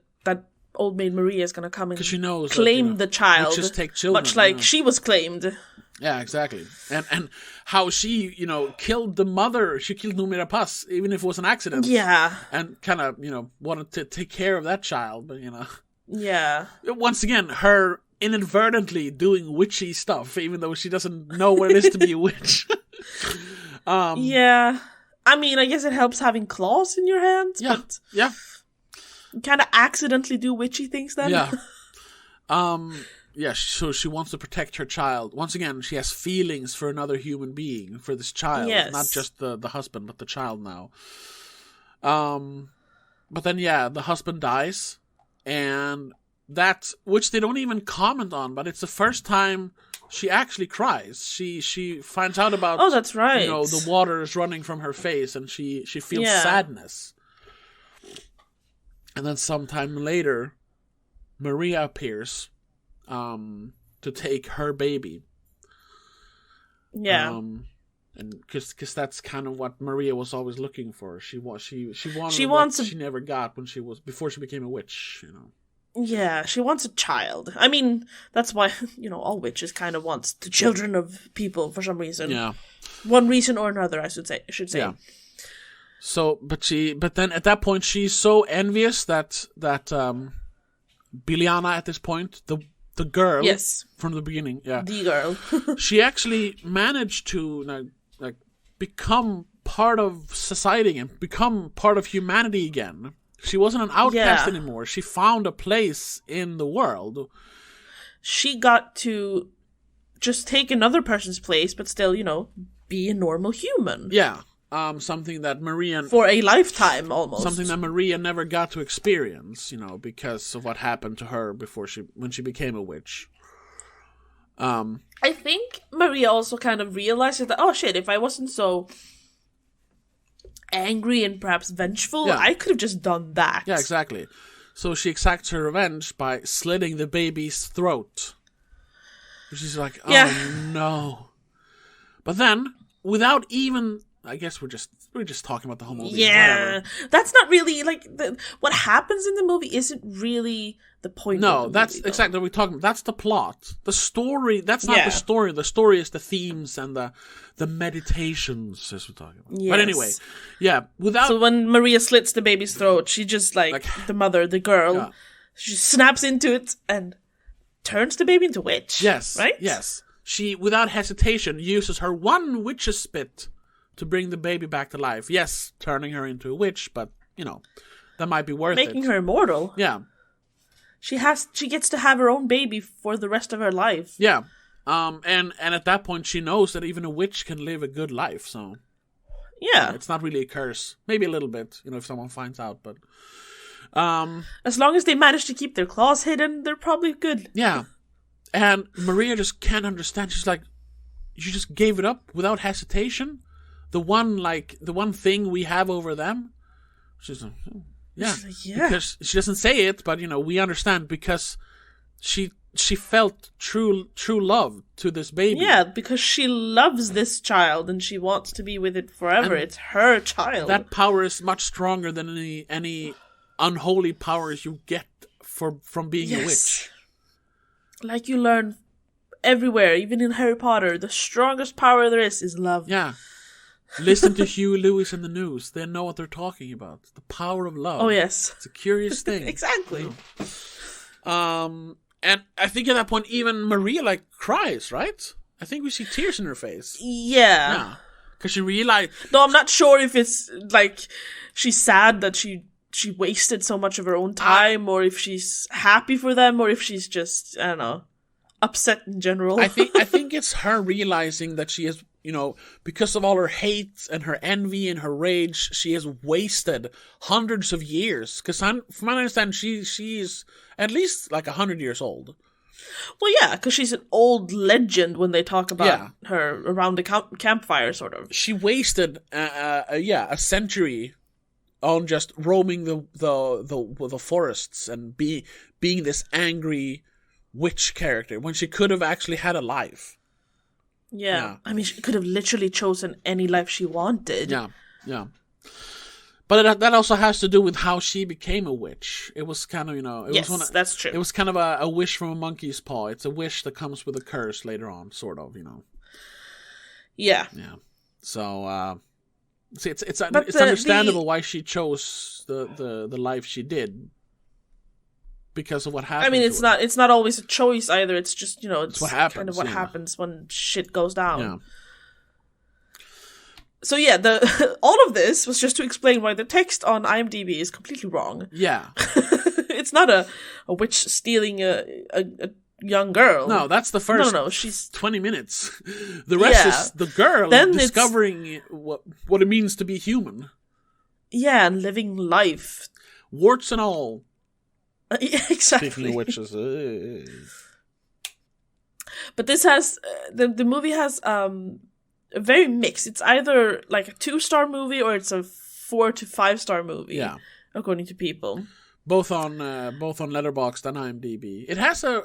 Speaker 2: Old Maid Maria is going to come and
Speaker 1: she knows
Speaker 2: claim the child.
Speaker 1: Just take children,
Speaker 2: much like she was claimed.
Speaker 1: Yeah, exactly. And how she, killed the mother. She killed Numera Paz, even if it was an accident.
Speaker 2: Yeah.
Speaker 1: And kind of, wanted to take care of that child, but,
Speaker 2: Yeah.
Speaker 1: Once again, her inadvertently doing witchy stuff, even though she doesn't know what it is to be a witch.
Speaker 2: Yeah. I mean, I guess it helps having claws in your hands.
Speaker 1: Yeah.
Speaker 2: But
Speaker 1: yeah.
Speaker 2: You kind of accidentally do witchy things then.
Speaker 1: Yeah. So she wants to protect her child. Once again, she has feelings for another human being, for this child.
Speaker 2: Yes.
Speaker 1: Not just the husband, but the child now. But then, the husband dies. And that, which they don't even comment on, but it's the first time she actually cries. She finds out about...
Speaker 2: Oh, that's right.
Speaker 1: The water is running from her face, and she feels sadness. And then sometime later, Maria appears to take her baby.
Speaker 2: Yeah.
Speaker 1: And because that's kind of what Maria was always looking for. She wanted what she never got before she became a witch.
Speaker 2: Yeah, she wants a child. I mean, that's why all witches kind of want the children of people for some reason.
Speaker 1: Yeah.
Speaker 2: One reason or another, I should say.
Speaker 1: Yeah. So, but then at that point, she's so envious that Biliana at this point, the girl,
Speaker 2: Yes,
Speaker 1: from the beginning, yeah,
Speaker 2: the girl.
Speaker 1: she actually managed to like become part of society and become part of humanity again. She wasn't an outcast anymore. She found a place in the world.
Speaker 2: She got to just take another person's place, but still, be a normal human.
Speaker 1: Yeah. Something that Maria...
Speaker 2: For a lifetime, almost.
Speaker 1: Something that Maria never got to experience, because of what happened to her when she became a witch.
Speaker 2: I think Maria also kind of realized that, oh shit, if I wasn't so angry and perhaps vengeful, I could have just done that.
Speaker 1: Yeah, exactly. So she exacts her revenge by slitting the baby's throat. She's like, oh no. But then, without even... I guess we're just talking about the whole movie.
Speaker 2: Yeah,
Speaker 1: whatever.
Speaker 2: That's not really like what happens in the movie. Isn't really the point.
Speaker 1: No,
Speaker 2: of the
Speaker 1: that's
Speaker 2: movie,
Speaker 1: exactly what we're talking about. That's the plot. The story. That's not the story. The story is the themes and the meditations, as we're talking about. Yes. But anyway, so
Speaker 2: when Maria slits the baby's throat, she just like the mother, the girl, she snaps into it and turns the baby into a witch.
Speaker 1: Yes,
Speaker 2: right.
Speaker 1: Yes, she without hesitation uses her one witch's spit to bring the baby back to life. Yes, turning her into a witch, but, that might be worth it.
Speaker 2: Making her immortal.
Speaker 1: Yeah.
Speaker 2: She gets to have her own baby for the rest of her life.
Speaker 1: Yeah. And at that point she knows that even a witch can live a good life, so...
Speaker 2: Yeah.
Speaker 1: It's not really a curse. Maybe a little bit, if someone finds out, but...
Speaker 2: As long as they manage to keep their claws hidden, they're probably good.
Speaker 1: Yeah. And Maria just can't understand. She's like, you just gave it up without hesitation? The one thing we have over them? She's like, yeah. Because she doesn't say it, but, we understand because she felt true love to this baby.
Speaker 2: Yeah, because she loves this child and she wants to be with it forever. And it's her child.
Speaker 1: That power is much stronger than any unholy powers you get from being a witch.
Speaker 2: Like you learn everywhere, even in Harry Potter, the strongest power there is love.
Speaker 1: Yeah. Listen to Huey Lewis and the news. They know what they're talking about. The power of love.
Speaker 2: Oh, yes.
Speaker 1: It's a curious thing.
Speaker 2: Exactly.
Speaker 1: And I think at that point, even Maria, cries, right? I think we see tears in her face.
Speaker 2: Yeah.
Speaker 1: Because she realized...
Speaker 2: No, I'm not sure if it's, she's sad that she wasted so much of her own time, or if she's happy for them, or if she's just, I don't know, upset in general.
Speaker 1: I think it's her realizing that she has... because of all her hate and her envy and her rage, she has wasted hundreds of years. Because from what I understand, she's at least 100 years old.
Speaker 2: Well, yeah, because she's an old legend when they talk about her around the campfire, sort of.
Speaker 1: She wasted, a century on just roaming the forests and being this angry witch character when she could have actually had a life.
Speaker 2: Yeah. I mean, she could have literally chosen any life she wanted.
Speaker 1: Yeah. But that also has to do with how she became a witch. It was kind of,
Speaker 2: that's true.
Speaker 1: It was kind of a wish from a monkey's paw. It's a wish that comes with a curse later on, sort of,
Speaker 2: Yeah.
Speaker 1: Yeah. So, it's understandable why she chose the life she did. Because of what happened.
Speaker 2: I mean, it's not always a choice either. It's just, it's
Speaker 1: what happens,
Speaker 2: kind of what happens when shit goes down.
Speaker 1: Yeah.
Speaker 2: So yeah, all of this was just to explain why the text on IMDb is completely wrong.
Speaker 1: Yeah.
Speaker 2: It's not a witch stealing a young girl.
Speaker 1: No, that's the first
Speaker 2: no, she's
Speaker 1: 20 minutes. The rest is the girl discovering what it means to be human.
Speaker 2: Yeah, and living life.
Speaker 1: Warts and all.
Speaker 2: Yeah, exactly.
Speaker 1: Speaking of witches.
Speaker 2: But this has... The movie has very mixed. It's either a 2-star movie or it's a 4 to 5-star movie.
Speaker 1: Yeah.
Speaker 2: According to people.
Speaker 1: Both on Letterboxd and IMDb. It has a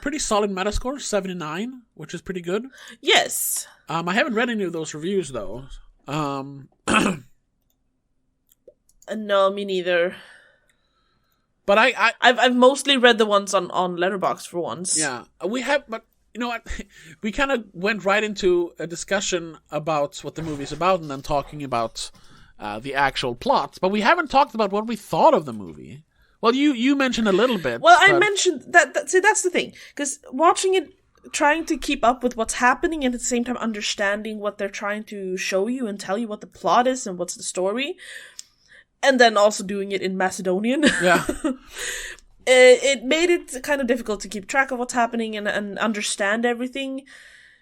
Speaker 1: pretty solid Metascore, 79, which is pretty good.
Speaker 2: Yes.
Speaker 1: I haven't read any of those reviews though.
Speaker 2: No, me neither.
Speaker 1: But
Speaker 2: I've mostly read the ones on Letterboxd for once.
Speaker 1: Yeah, we have, but you know what? We kind of went right into a discussion about what the movie's about, and then talking about the actual plot, but we haven't talked about what we thought of the movie. Well, you mentioned a little bit.
Speaker 2: Well, I mentioned that. See, that's the thing, because watching it, trying to keep up with what's happening, and at the same time understanding what they're trying to show you and tell you what the plot is and what's the story, and then also doing it in Macedonian.
Speaker 1: Yeah.
Speaker 2: It made it kind of difficult to keep track of what's happening and understand everything.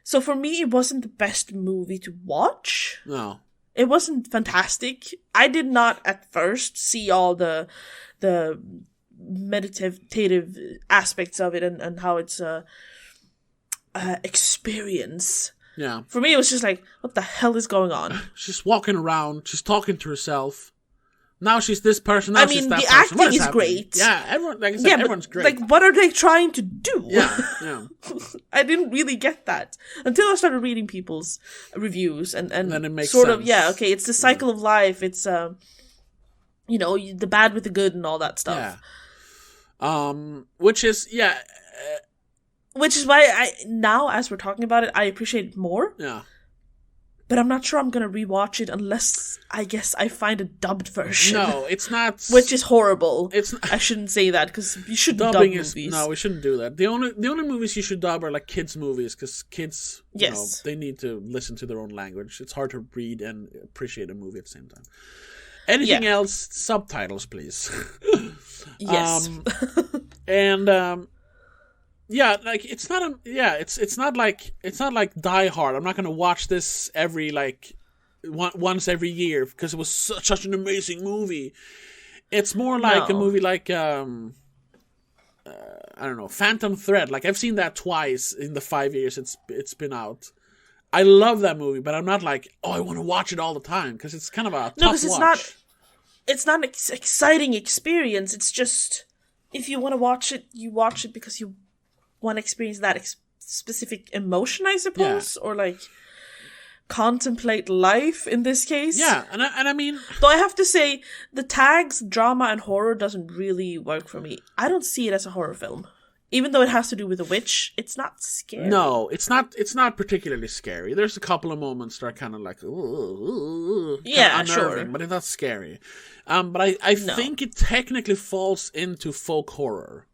Speaker 2: So for me, it wasn't the best movie to watch.
Speaker 1: No.
Speaker 2: It wasn't fantastic. I did not at first see all the meditative aspects of it and how it's a experience.
Speaker 1: Yeah.
Speaker 2: For me, it was just like, what the hell is going on?
Speaker 1: She's walking around. She's talking to herself. Now she's this person. Now she's that
Speaker 2: the
Speaker 1: person.
Speaker 2: acting is great.
Speaker 1: Yeah, everyone. Like I said, everyone's great.
Speaker 2: Like, what are they trying to do?
Speaker 1: Yeah.
Speaker 2: I didn't really get that until I started reading people's reviews and then it makes sort sense. Of okay, it's the cycle of life. It's the bad with the good and all that stuff.
Speaker 1: Yeah. Which is
Speaker 2: which is why I now, as we're talking about it, I appreciate it more.
Speaker 1: Yeah.
Speaker 2: But I'm not sure I'm going to rewatch it unless, I guess, I find a dubbed version.
Speaker 1: No, it's not.
Speaker 2: Which is horrible. I shouldn't say that, because you should dub movies.
Speaker 1: No, we shouldn't do that. The only movies you should dub are like kids' movies, because kids, they need to listen to their own language. It's hard to read and appreciate a movie at the same time. Anything else, subtitles, please.
Speaker 2: Yes.
Speaker 1: Yeah, like it's not like Die Hard. I'm not gonna watch this every once every year because it was such an amazing movie. It's more like a movie like I don't know, Phantom Thread. Like I've seen that twice in the 5 years it's been out. I love that movie, but I'm not like, I want to watch it all the time because it's kind of a tough watch.
Speaker 2: It's not an exciting experience. It's just if you want to watch it, you watch it because you want to experience that specific emotion, I suppose, or like contemplate life in this case.
Speaker 1: Yeah, and I mean,
Speaker 2: though I have to say, the tags drama and horror doesn't really work for me. I don't see it as a horror film, even though it has to do with a witch. It's not scary.
Speaker 1: No, it's not. It's not particularly scary. There's a couple of moments that are kind of like, unnerving,
Speaker 2: sure,
Speaker 1: but it's not scary. But I think it technically falls into folk horror.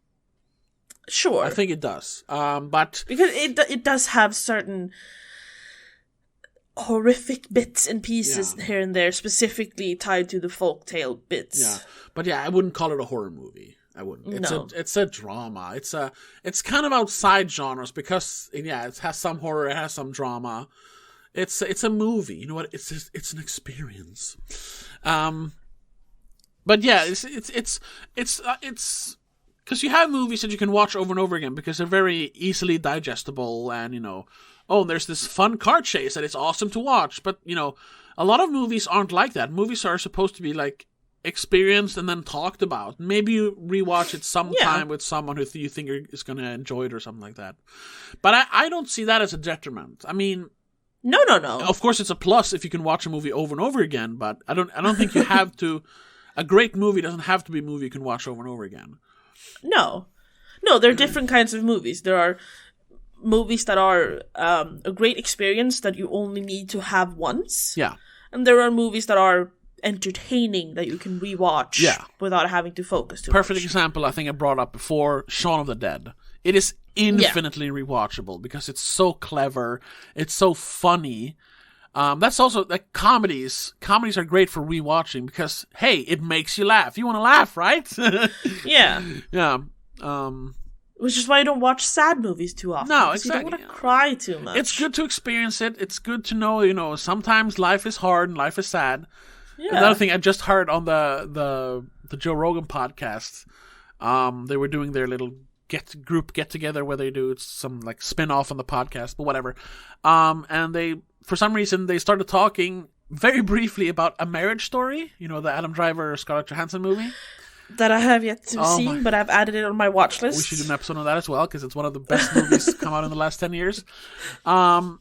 Speaker 2: Sure,
Speaker 1: I think it does. But
Speaker 2: because it does have certain horrific bits and pieces here and there, specifically tied to the folktale bits.
Speaker 1: Yeah, but I wouldn't call it a horror movie. I wouldn't. It's a drama. It's kind of outside genres because it has some horror, it has some drama. It's a movie. You know what? It's an experience. But yeah, it's because you have movies that you can watch over and over again because they're very easily digestible and, there's this fun car chase that it's awesome to watch. But, a lot of movies aren't like that. Movies are supposed to be, like, experienced and then talked about. Maybe you rewatch it sometime with someone who you think is going to enjoy it or something like that. But I don't see that as a detriment. I mean...
Speaker 2: No.
Speaker 1: Of course, it's a plus if you can watch a movie over and over again, but I don't think you have to... A great movie doesn't have to be a movie you can watch over and over again.
Speaker 2: No, there are different kinds of movies. There are movies that are a great experience that you only need to have once.
Speaker 1: Yeah.
Speaker 2: And there are movies that are entertaining that you can rewatch without having to focus too much.
Speaker 1: Perfect example, I think I brought up before, Shaun of the Dead. It is infinitely rewatchable because it's so clever, it's so funny. That's also, like, comedies. Comedies are great for rewatching because, hey, it makes you laugh. You want to laugh, right?
Speaker 2: Yeah.
Speaker 1: Yeah.
Speaker 2: Which is why you don't watch sad movies too often.
Speaker 1: No, exactly.
Speaker 2: You don't want to cry too much.
Speaker 1: It's good to experience it. It's good to know, sometimes life is hard and life is sad. Yeah. Another thing I just heard on the Joe Rogan podcast, they were doing their little group get-together where they do some, like, spin-off on the podcast, but whatever. And they... For some reason, they started talking very briefly about A Marriage Story, the Adam Driver, Scarlett Johansson movie.
Speaker 2: That I have yet to see, but I've added it on my watch list.
Speaker 1: We should do an episode on that as well, because it's one of the best movies to come out in the last 10 years. Because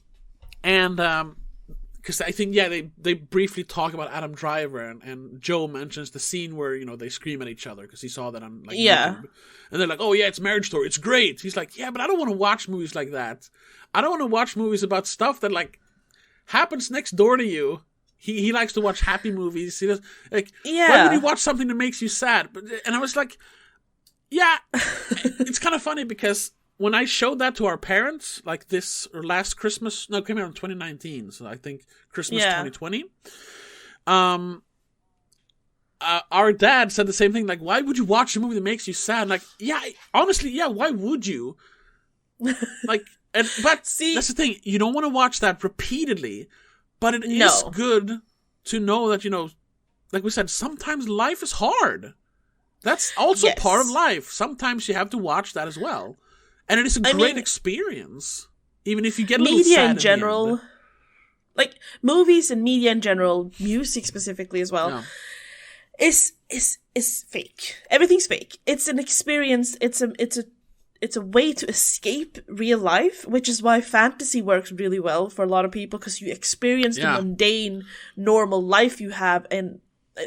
Speaker 1: I think, they briefly talk about Adam Driver, and Joe mentions the scene where, they scream at each other, because he saw that on, like, YouTube. And they're like, it's Marriage Story, it's great. He's like, but I don't want to watch movies like that. I don't want to watch movies about stuff that, like, happens next door to you He likes to watch happy movies. He does like.
Speaker 2: Yeah.
Speaker 1: Why would you watch something that makes you sad? And I was like, yeah, it's kind of funny because when I showed that to our parents, like this or last Christmas, no, it came out in 2019, so I think Christmas 2020. Our dad said the same thing. Like, why would you watch a movie that makes you sad? Like, yeah, honestly, yeah, why would you? Like, but see, that's the thing. You don't want to watch that repeatedly, but it is good to know that, like we said, sometimes life is hard. That's also part of life. Sometimes you have to watch that as well. And it is a great experience. Even if you get a little sad
Speaker 2: media in general, like movies and media in general, music specifically as well, is fake. Everything's fake. It's an experience. It's a way to escape real life, which is why fantasy works really well for a lot of people, because you experience the mundane, normal life you have, and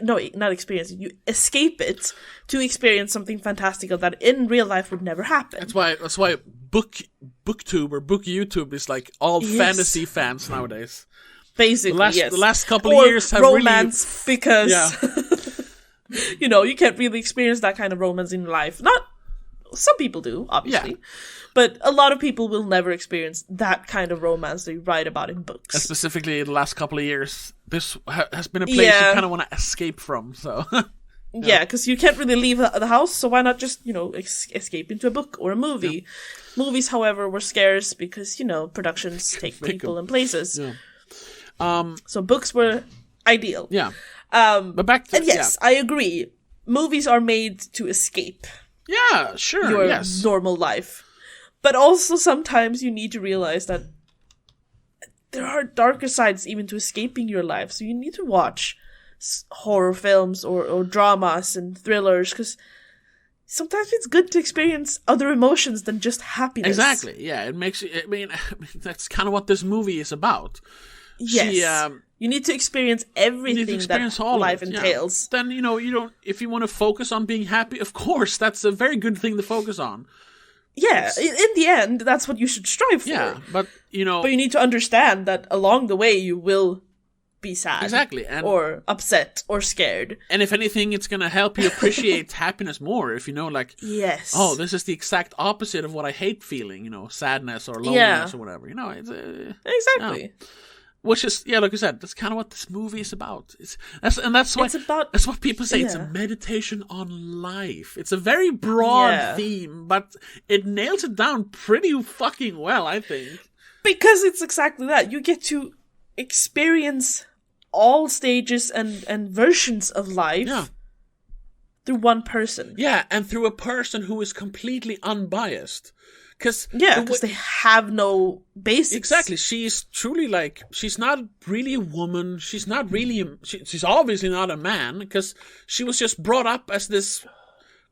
Speaker 2: no, not experience it. You escape it to experience something fantastical that in real life would never happen.
Speaker 1: That's why BookTube or Book YouTube is like all fantasy fans nowadays.
Speaker 2: Basically,
Speaker 1: the last couple of years have
Speaker 2: romance because you can't really experience that kind of romance in life. Not some people do, obviously, but a lot of people will never experience that kind of romance they write about in books.
Speaker 1: And specifically, the last couple of years, this has been a place you kind of want to escape from. So,
Speaker 2: yeah, because you can't really leave the house, so why not just escape into a book or a movie? Yeah. Movies, however, were scarce because productions take people and places. Yeah. So books were ideal.
Speaker 1: Yeah. But back to
Speaker 2: I agree. Movies are made to escape.
Speaker 1: Yeah, sure.
Speaker 2: Your normal life. But also sometimes you need to realize that there are darker sides even to escaping your life. So you need to watch horror films or dramas and thrillers, because sometimes it's good to experience other emotions than just happiness.
Speaker 1: Exactly. Yeah, it makes you. I mean, that's kind of what this movie is about.
Speaker 2: Yes. You need to experience everything that life entails.
Speaker 1: Then, you don't, if you want to focus on being happy, of course, that's a very good thing to focus on.
Speaker 2: Yeah, in the end, that's what you should strive for.
Speaker 1: Yeah, but,
Speaker 2: But you need to understand that along the way, you will be sad.
Speaker 1: Exactly.
Speaker 2: Or upset, or scared.
Speaker 1: And if anything, it's going to help you appreciate happiness more if you know, like,
Speaker 2: yes.
Speaker 1: Oh, this is the exact opposite of what I hate feeling, sadness or loneliness or whatever. It's,
Speaker 2: exactly.
Speaker 1: Which is, like you said, that's kind of what this movie is about. That's what people say. It's a meditation on life. It's a very broad theme, but it nails it down pretty fucking well, I think.
Speaker 2: Because it's exactly that. You get to experience all stages and versions of life through one person.
Speaker 1: Yeah, and through a person who is completely unbiased. Because
Speaker 2: they have no basics.
Speaker 1: Exactly. She's truly she's not really a woman. She's not really, she's obviously not a man, because she was just brought up as this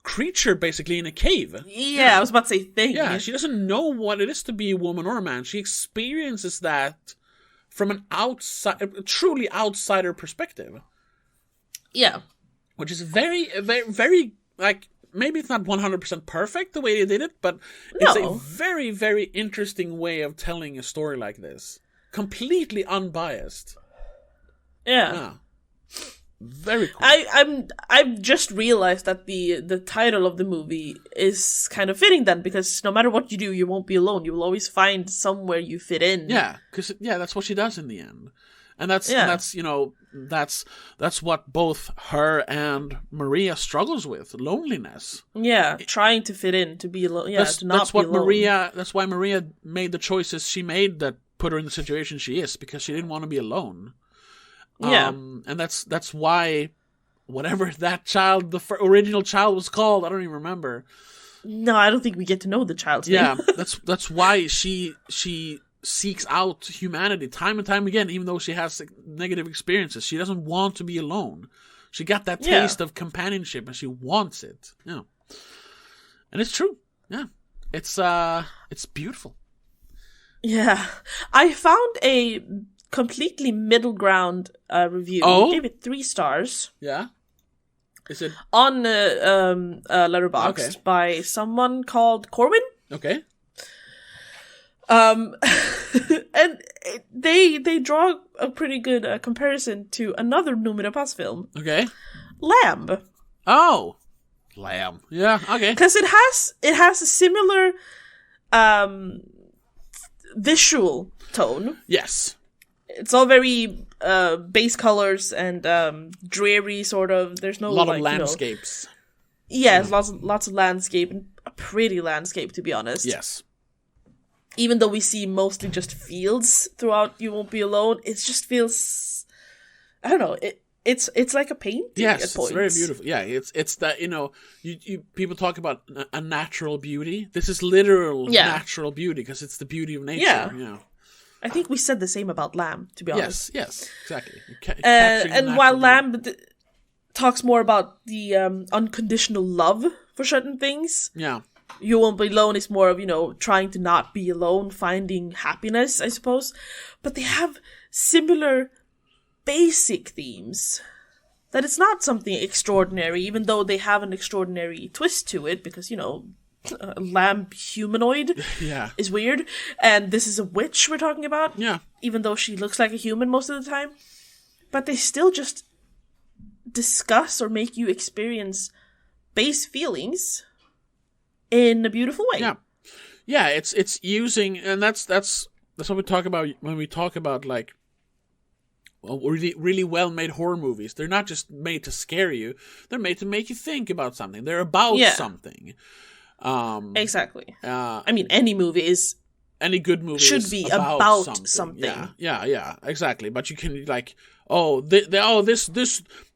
Speaker 1: creature basically in a cave.
Speaker 2: Yeah, I was about to say thing.
Speaker 1: Yeah, she doesn't know what it is to be a woman or a man. She experiences that from a truly outsider perspective.
Speaker 2: Yeah.
Speaker 1: Which is very, very, very, maybe it's not 100% perfect the way they did it, but it's a very, very interesting way of telling a story like this. Completely unbiased.
Speaker 2: Yeah.
Speaker 1: Very cool.
Speaker 2: I've just realized that the title of the movie is kind of fitting then, because no matter what you do, you won't be alone. You will always find somewhere you fit in.
Speaker 1: Yeah, because that's what she does in the end. And that's what both her and Maria struggles with, loneliness.
Speaker 2: Yeah, trying to fit in, to be alone. Yeah, to not be alone.
Speaker 1: That's why Maria made the choices she made that put her in the situation she is, because she didn't want to be alone.
Speaker 2: Yeah,
Speaker 1: and that's why whatever that child, the original child was called, I don't even remember.
Speaker 2: No, I don't think we get to know the child's name.
Speaker 1: Yeah, that's why she seeks out humanity time and time again, even though she has negative experiences. She doesn't want to be alone. She got that taste of companionship and she wants it. Yeah. And it's true. Yeah. It's beautiful.
Speaker 2: Yeah. I found a completely middle ground review.
Speaker 1: Oh?
Speaker 2: I gave it 3 stars.
Speaker 1: Yeah. Is it
Speaker 2: on Letterboxd by someone called Corwin?
Speaker 1: Okay.
Speaker 2: And they draw a pretty good comparison to another Noomi Rapace film,
Speaker 1: Okay.
Speaker 2: Lamb,
Speaker 1: Oh, Lamb. Yeah. Okay.
Speaker 2: because it has a similar visual tone.
Speaker 1: Yes.
Speaker 2: It's all very base colors and dreary, sort of. There's no
Speaker 1: A lot
Speaker 2: like,
Speaker 1: of landscapes.
Speaker 2: It's lots of landscape, and a pretty landscape, to be honest.
Speaker 1: Yes.
Speaker 2: Even though we see mostly just fields throughout You Won't Be Alone, it just feels, I don't know, it's like a painting
Speaker 1: Yes,
Speaker 2: at points.
Speaker 1: it's very beautiful. Yeah, it's that, you people talk about a natural beauty. This is literal natural beauty because it's the beauty of nature.
Speaker 2: Yeah. I think we said the same about Lamb, to be honest.
Speaker 1: Yes, exactly.
Speaker 2: And while Lamb talks more about the unconditional love for certain things, You Won't Be Alone is more of, trying to not be alone, finding happiness, I suppose. But they have similar basic themes. That it's not something extraordinary, even though they have an extraordinary twist to it, because, a lamb humanoid is weird. And this is a witch we're talking about.
Speaker 1: Yeah.
Speaker 2: Even though she looks like a human most of the time. But they still just discuss or make you experience base feelings in a beautiful way.
Speaker 1: Yeah, it's using, and that's what we talk about when we talk about like really, really well made horror movies. They're not just made to scare you; they're made to make you think about something. They're about something.
Speaker 2: Exactly. Any
Speaker 1: good movie
Speaker 2: should be about something.
Speaker 1: Yeah, exactly. But you can like,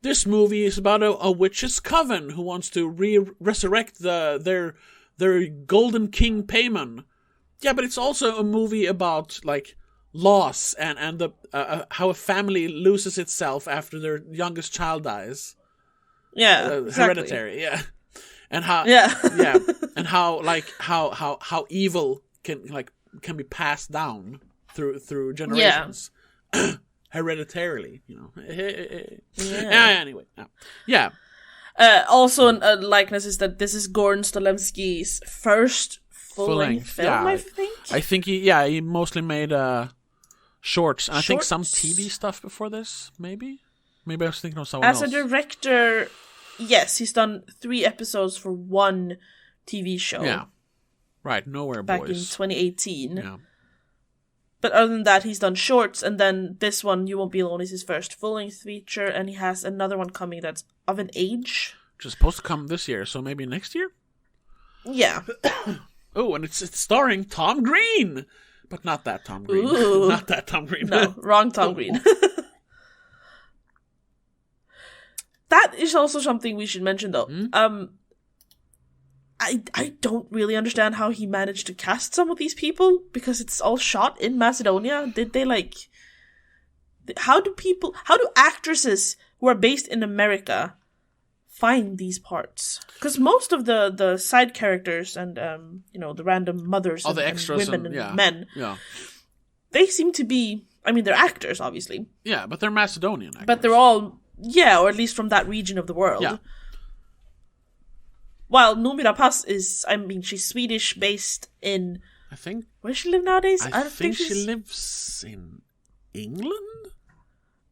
Speaker 1: this movie is about a witch's coven who wants to resurrect their golden king Paimon. Yeah, but it's also a movie about like loss and the how a family loses itself after their youngest child dies.
Speaker 2: Yeah, exactly.
Speaker 1: Hereditary. Yeah, and how and how evil can be passed down through generations. Hereditarily, Anyway,
Speaker 2: also, a likeness is that this is Goran Stolevsky's first full-length film, I think.
Speaker 1: I think he mostly made shorts. I think some TV stuff before this, maybe. Maybe I was thinking of someone else.
Speaker 2: As a director, yes, he's done 3 episodes for one TV show.
Speaker 1: Yeah, right. Nowhere
Speaker 2: back
Speaker 1: Boys
Speaker 2: in 2018.
Speaker 1: Yeah.
Speaker 2: But other than that, he's done shorts, and then this one, You Won't Be Alone, is his first full-length feature, and he has another one coming that's of an age.
Speaker 1: Which is supposed to come this year, so maybe next year?
Speaker 2: Yeah.
Speaker 1: Oh, and it's starring Tom Green! But not that Tom Green.
Speaker 2: Ooh.
Speaker 1: Not that Tom Green.
Speaker 2: No, wrong Tom Green. That is also something we should mention, though. I don't really understand how he managed to cast some of these people, because it's all shot in Macedonia. Did they how do actresses who are based in America find these parts? Because most of the side characters and the random mothers
Speaker 1: the extras
Speaker 2: and women and men, they seem to be, they're actors, obviously.
Speaker 1: Yeah, but they're Macedonian actors.
Speaker 2: But they're all, or at least from that region of the world.
Speaker 1: Yeah.
Speaker 2: While Noomi Rapace is, she's Swedish, based in...
Speaker 1: I think...
Speaker 2: Where does she live nowadays?
Speaker 1: I think she lives in England?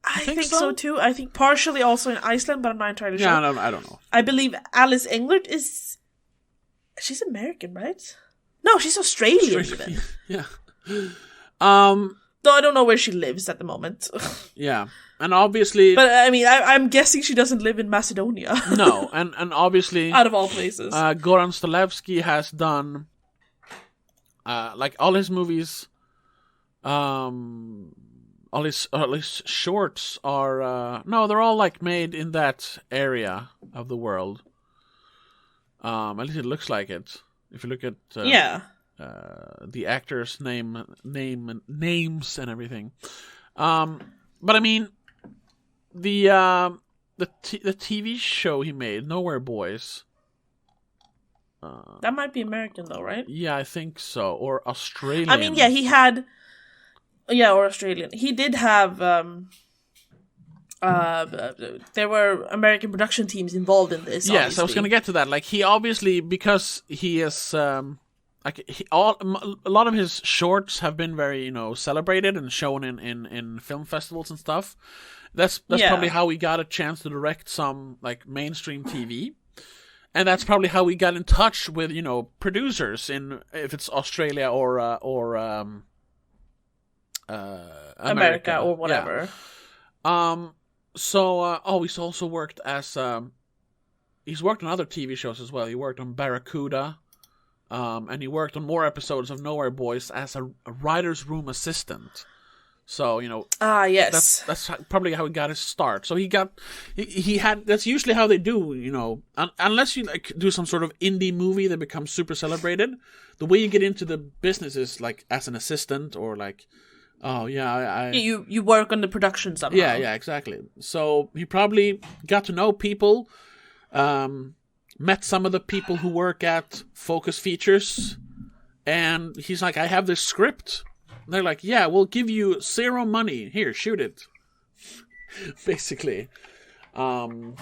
Speaker 2: I think so too. I think partially also in Iceland, but I'm not entirely sure.
Speaker 1: Yeah, no, I don't know.
Speaker 2: I believe Alice Englert is... She's American, right? No, she's Australian even.
Speaker 1: Yeah.
Speaker 2: Though I don't know where she lives at the moment.
Speaker 1: Yeah. And obviously...
Speaker 2: But, I'm guessing she doesn't live in Macedonia.
Speaker 1: No, and obviously...
Speaker 2: Out of all places.
Speaker 1: Goran Stolevsky has done... all his movies... all his shorts are... no, they're all, made in that area of the world. At least it looks like it. If you look at... the actors' names and everything. But the TV show he made, Nowhere Boys.
Speaker 2: That might be American though, right?
Speaker 1: Yeah, I think so. Or Australian.
Speaker 2: He had... Yeah, or Australian. He did have... there were American production teams involved in this,
Speaker 1: Yes, I was going to get to that. He obviously, because he is... like a lot of his shorts have been very celebrated and shown in film festivals and stuff. That's probably how we got a chance to direct some like mainstream TV, and that's probably how we got in touch with producers in, if it's Australia or America
Speaker 2: or whatever.
Speaker 1: Yeah. He's also worked as he's worked on other TV shows as well. He worked on Barracuda. And he worked on more episodes of Nowhere Boys as a writer's room assistant. So,
Speaker 2: yes.
Speaker 1: That's probably how he got his start. So he had, that's usually how they do, unless you like do some sort of indie movie that becomes super celebrated. The way you get into the business is like as an assistant or like,
Speaker 2: you work on the production somehow.
Speaker 1: Yeah, exactly. So he probably got to know people, met some of the people who work at Focus Features, and he's like, I have this script. And they're like, yeah, we'll give you 0 money. Here, shoot it. Basically. And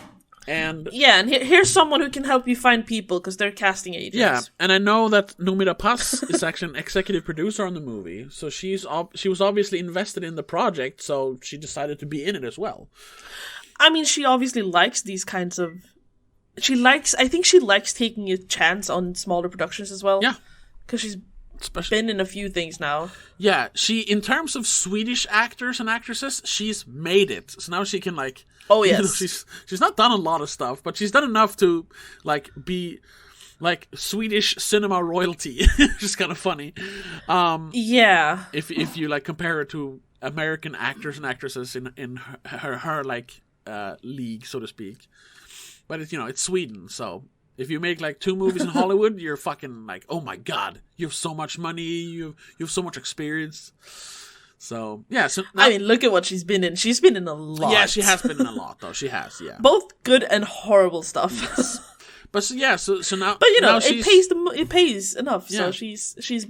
Speaker 2: here's someone who can help you find people, because they're casting agents.
Speaker 1: Yeah, and I know that Numira Paz is actually an executive producer on the movie, so she was obviously invested in the project, so she decided to be in it as well.
Speaker 2: I mean, she obviously likes these kinds of... I think she likes taking a chance on smaller productions as well.
Speaker 1: Yeah.
Speaker 2: Because she's been in a few things now.
Speaker 1: Yeah, in terms of Swedish actors and actresses, she's made it. So now she can like...
Speaker 2: Oh, yes.
Speaker 1: She's not done a lot of stuff, but she's done enough to like be like Swedish cinema royalty, which is kind of funny.
Speaker 2: Yeah.
Speaker 1: If you like compare her to American actors and actresses in her like league, so to speak. But it's Sweden, so if you make like 2 movies in Hollywood, you're fucking like, oh my god, you have so much money, you have so much experience. So yeah,
Speaker 2: I mean, look at what she's been in. She's been in a lot.
Speaker 1: Yeah, she has been in a lot, though. She has, yeah.
Speaker 2: Both good and horrible stuff.
Speaker 1: Yes. But so now,
Speaker 2: but
Speaker 1: now
Speaker 2: it pays enough.
Speaker 1: Yeah.
Speaker 2: So she's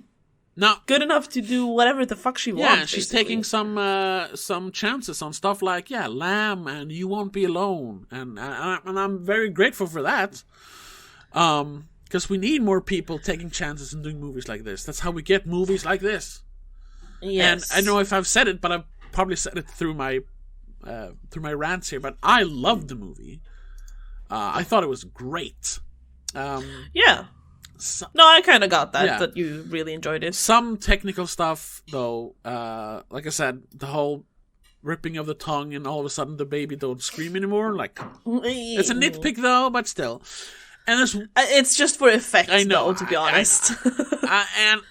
Speaker 1: now
Speaker 2: good enough to do whatever the fuck she wants.
Speaker 1: Yeah, she's taking some chances on stuff like Lamb and You Won't Be Alone, and I'm very grateful for that. Because we need more people taking chances and doing movies like this. That's how we get movies like this.
Speaker 2: Yes.
Speaker 1: And I don't know if I've said it, but I've probably said it through my rants here. But I loved the movie. I thought it was great.
Speaker 2: Yeah. No, I kind of got that you really enjoyed it.
Speaker 1: Some technical stuff, though, like I said, the whole ripping of the tongue and all of a sudden the baby don't scream anymore. Like, it's a nitpick, though, but still. And
Speaker 2: it's just for effect,
Speaker 1: I know,
Speaker 2: though, to be honest.
Speaker 1: And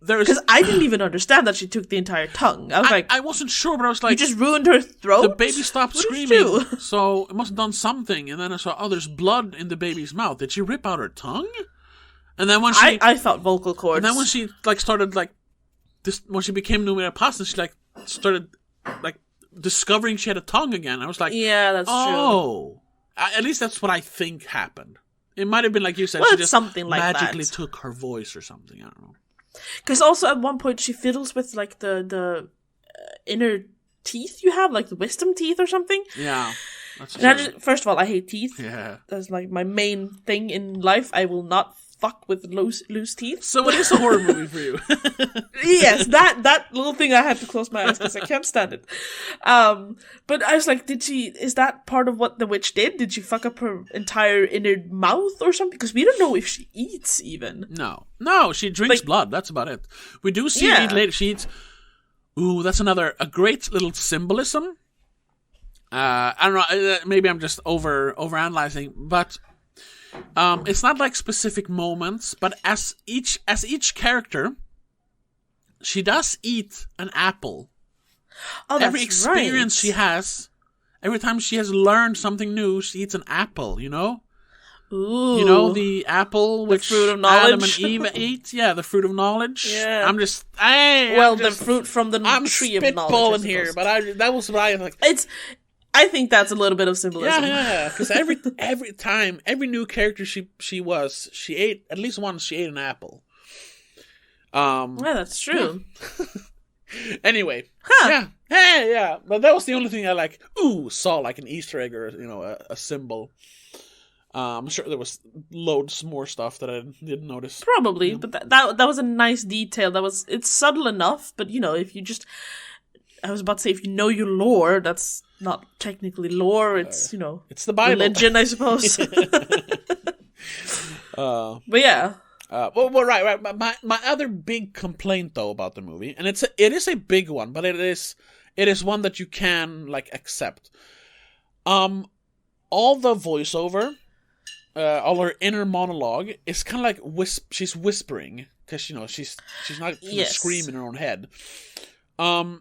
Speaker 1: there's...
Speaker 2: Because I didn't even understand that she took the entire tongue. I was
Speaker 1: I wasn't sure, but I was like...
Speaker 2: You just ruined her throat?
Speaker 1: The baby stopped screaming, so it must have done something. And then I saw, there's blood in the baby's mouth. Did she rip out her tongue? And then when she...
Speaker 2: I thought vocal cords.
Speaker 1: And then when she, started, when she became Numira Paz, and she, started, discovering she had a tongue again. I was like...
Speaker 2: Yeah, that's true.
Speaker 1: Oh. At least that's what I think happened. It might have been like you said, she just
Speaker 2: something like
Speaker 1: magically
Speaker 2: that.
Speaker 1: took her voice or something. I don't know.
Speaker 2: Because also at one point she fiddles with the inner teeth you have, like the wisdom teeth or something.
Speaker 1: Yeah, that's true.
Speaker 2: First of all, I hate teeth.
Speaker 1: Yeah,
Speaker 2: that's like my main thing in life. I will not fuck with loose teeth.
Speaker 1: So it is a horror movie for you.
Speaker 2: Yes, that little thing I had to close my eyes because I can't stand it. But I was like, is that part of what the witch did? Did she fuck up her entire inner mouth or something? Because we don't know if she eats even.
Speaker 1: No, she drinks blood. That's about it. We do see her eat later. She eats. Ooh, that's a great little symbolism. I don't know. Maybe I'm just overanalyzing, but. It's not like specific moments, but as each character, she does eat an apple.
Speaker 2: Oh, that's
Speaker 1: every experience she has, every time she has learned something new, she eats an apple.
Speaker 2: Ooh.
Speaker 1: You know the apple which
Speaker 2: the fruit of knowledge.
Speaker 1: Adam and Eve ate. Yeah, the fruit of knowledge.
Speaker 2: Yeah.
Speaker 1: The
Speaker 2: fruit from the tree of knowledge.
Speaker 1: I'm spitballing here, but that was what I like.
Speaker 2: I think that's a little bit of symbolism.
Speaker 1: Yeah, because every time, every new character she ate, at least once she ate an apple.
Speaker 2: Yeah, that's true.
Speaker 1: Yeah. Anyway. Huh. Yeah. Hey, yeah. But that was the only thing I saw like an Easter egg or, a symbol. I'm sure there was loads more stuff that I didn't notice.
Speaker 2: Probably, but that was a nice detail. It's subtle enough, but if you just, I was about to say, if you know your lore, that's not technically lore. It's
Speaker 1: it's the Bible,
Speaker 2: religion, I suppose. But yeah.
Speaker 1: Well, right. My other big complaint though about the movie, and it is a big one, but it is one that you can like accept. All the voiceover, all her inner monologue is kind of like she's whispering because she's not screaming in her own head. And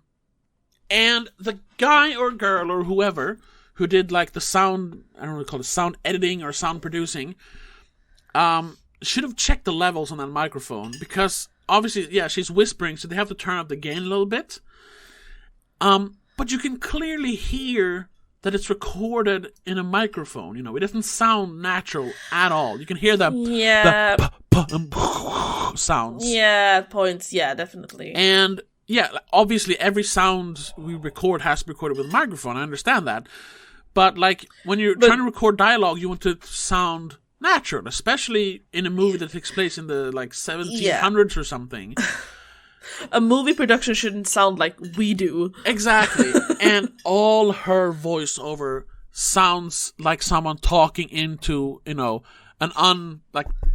Speaker 1: the guy or girl or whoever who did like the sound, I don't know what to call it, sound editing or sound producing, should have checked the levels on that microphone, because obviously, she's whispering, so they have to turn up the gain a little bit. But you can clearly hear that it's recorded in a microphone. It doesn't sound natural at all. You can hear the sounds.
Speaker 2: Yeah, points. Yeah, definitely.
Speaker 1: And obviously every sound we record has to be recorded with a microphone. I understand that. But like when you're trying to record dialogue, you want it to sound natural, especially in a movie that takes place in the like 1700s or something.
Speaker 2: A movie production shouldn't sound like we do.
Speaker 1: Exactly. And all her voiceover sounds like someone talking into, an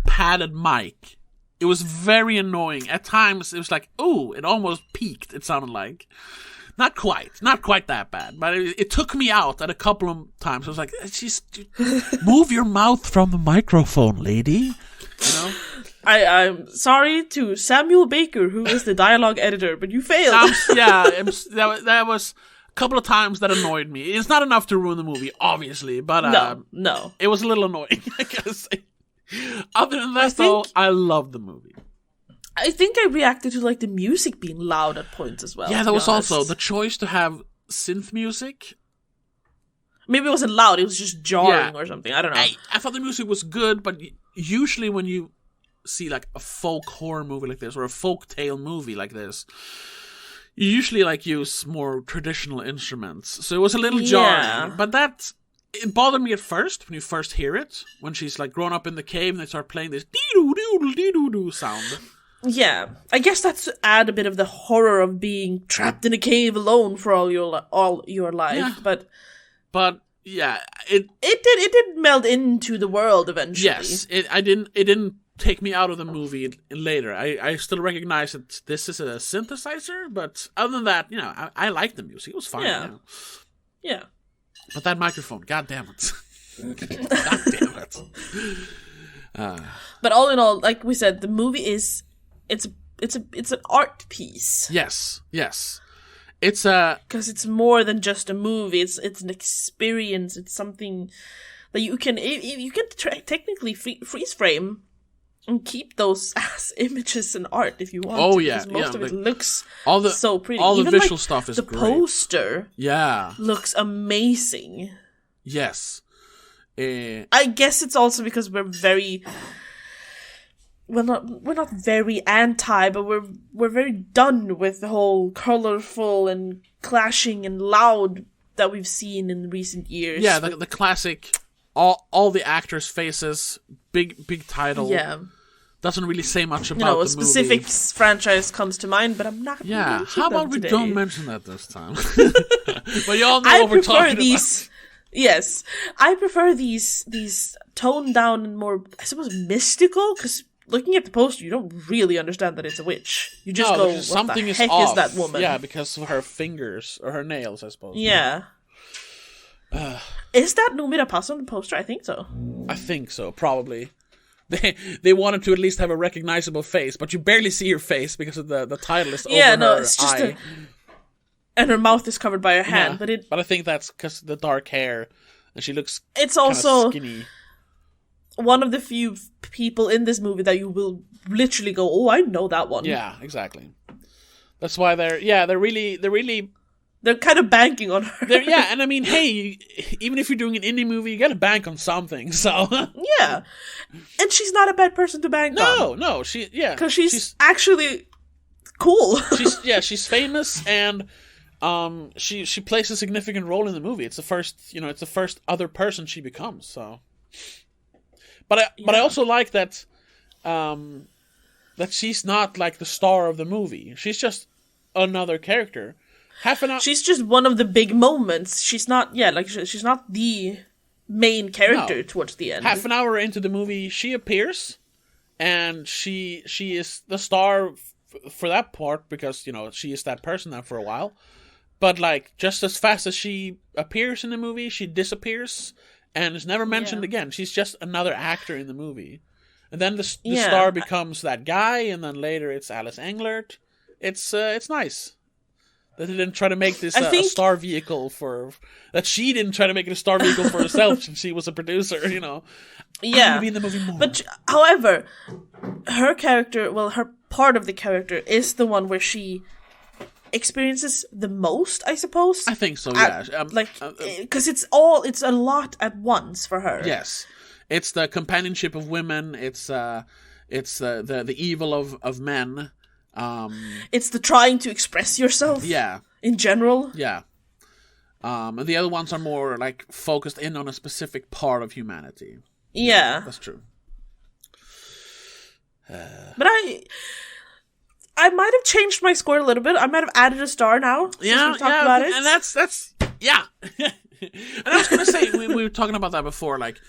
Speaker 1: padded mic. It was very annoying. At times, it was like, ooh, it almost peaked, it sounded like. Not quite that bad, but it took me out at a couple of times. I was like, move your mouth from the microphone, lady. I'm
Speaker 2: sorry to Samuel Baker, who is the dialogue editor, but you failed.
Speaker 1: That was a couple of times that annoyed me. It's not enough to ruin the movie, obviously, but
Speaker 2: no.
Speaker 1: It was a little annoying, I gotta say. Other than that, I love the movie.
Speaker 2: I think I reacted to like the music being loud at points as well.
Speaker 1: Yeah, that was also the choice to have synth music.
Speaker 2: Maybe it wasn't loud, it was just jarring or something. I don't know.
Speaker 1: I thought the music was good, but usually when you see like a folk horror movie like this or a folk tale movie like this, you usually like use more traditional instruments. So it was a little jarring, but it bothered me at first when you first hear it, when she's like growing up in the cave and they start playing this dee-doo-doo-dee-doo-doo sound.
Speaker 2: Yeah, I guess that's to add a bit of the horror of being trapped in a cave alone for all your life. But yeah, it
Speaker 1: did
Speaker 2: meld into the world eventually.
Speaker 1: Yes, it didn't take me out of the movie later. I still recognize that this is a synthesizer, but other than that, I liked the music. It was fine.
Speaker 2: Yeah.
Speaker 1: But that microphone, god damn it. God damn it.
Speaker 2: But all in all, like we said, the movie is it's an art piece.
Speaker 1: Yes. It's
Speaker 2: because it's more than just a movie. It's an experience. It's something that you can technically freeze frame and keep those as images and art if you want.
Speaker 1: Oh yeah,
Speaker 2: because most of it looks so pretty.
Speaker 1: All the
Speaker 2: Even
Speaker 1: visual stuff is
Speaker 2: the
Speaker 1: great.
Speaker 2: The poster,
Speaker 1: yeah,
Speaker 2: looks amazing.
Speaker 1: Yes,
Speaker 2: I guess it's also because we're very. We're not very anti, but we're very done with the whole colorful and clashing and loud that we've seen in recent years.
Speaker 1: Yeah, the classic, all the actors' faces, big title.
Speaker 2: Yeah,
Speaker 1: doesn't really say much about the movie.
Speaker 2: A specific franchise comes to mind, but I'm not.
Speaker 1: Yeah, how about we don't mention that this time? But you all know what we're talking about.
Speaker 2: Yes, I prefer these toned down and more, I suppose, mystical, because looking at the poster, you don't really understand that it's a witch. You just go, what
Speaker 1: something
Speaker 2: the heck
Speaker 1: off.
Speaker 2: Is that woman?
Speaker 1: Yeah, because of her fingers, or her nails, I suppose.
Speaker 2: Yeah. Is that Numira Pass on the poster? I think so.
Speaker 1: I think so, probably. They wanted to at least have a recognizable face, but you barely see her face because of the title is over her
Speaker 2: it's just
Speaker 1: eye.
Speaker 2: And her mouth is covered by her hand,
Speaker 1: but I think that's because of the dark hair, and she looks.
Speaker 2: It's also
Speaker 1: skinny.
Speaker 2: One of the few people in this movie that you will literally go, "Oh, I know that one."
Speaker 1: Yeah, exactly. That's why they're really.
Speaker 2: They're kind of banking on her.
Speaker 1: And I mean, hey, even if you're doing an indie movie, you gotta bank on something. So
Speaker 2: yeah, and she's not a bad person to bank on.
Speaker 1: No,
Speaker 2: because she's actually cool.
Speaker 1: She's famous and. She plays a significant role in the movie. It's the first other person she becomes. So, I also like that that she's not like the star of the movie. She's just another character. Half an hour.
Speaker 2: She's just one of the big moments. She's not. Yeah, like she's not the main character towards the end.
Speaker 1: Half an hour into the movie, she appears, and she is the star for that part because she is that person now for a while. But like just as fast as she appears in the movie, she disappears and is never mentioned again. She's just another actor in the movie. And then the star becomes that guy, and then later it's Alice Englert. It's nice that they didn't try to make this a star vehicle that she didn't try to make it a star vehicle for herself since she was a producer.
Speaker 2: Yeah,
Speaker 1: be in the movie more.
Speaker 2: But however, her character, her part of the character is the one where she experiences the most, I suppose.
Speaker 1: I think so. Yeah,
Speaker 2: because it's a lot at once for her.
Speaker 1: Yes. It's the companionship of women. It's the evil of men.
Speaker 2: It's the trying to express yourself.
Speaker 1: Yeah.
Speaker 2: In general.
Speaker 1: Yeah. And the other ones are more like focused in on a specific part of humanity.
Speaker 2: Yeah.
Speaker 1: That's true.
Speaker 2: But I might have changed my score a little bit. I might have added a star now.
Speaker 1: Yeah,
Speaker 2: about it.
Speaker 1: And that's yeah. And I was gonna say we were talking about that before, like.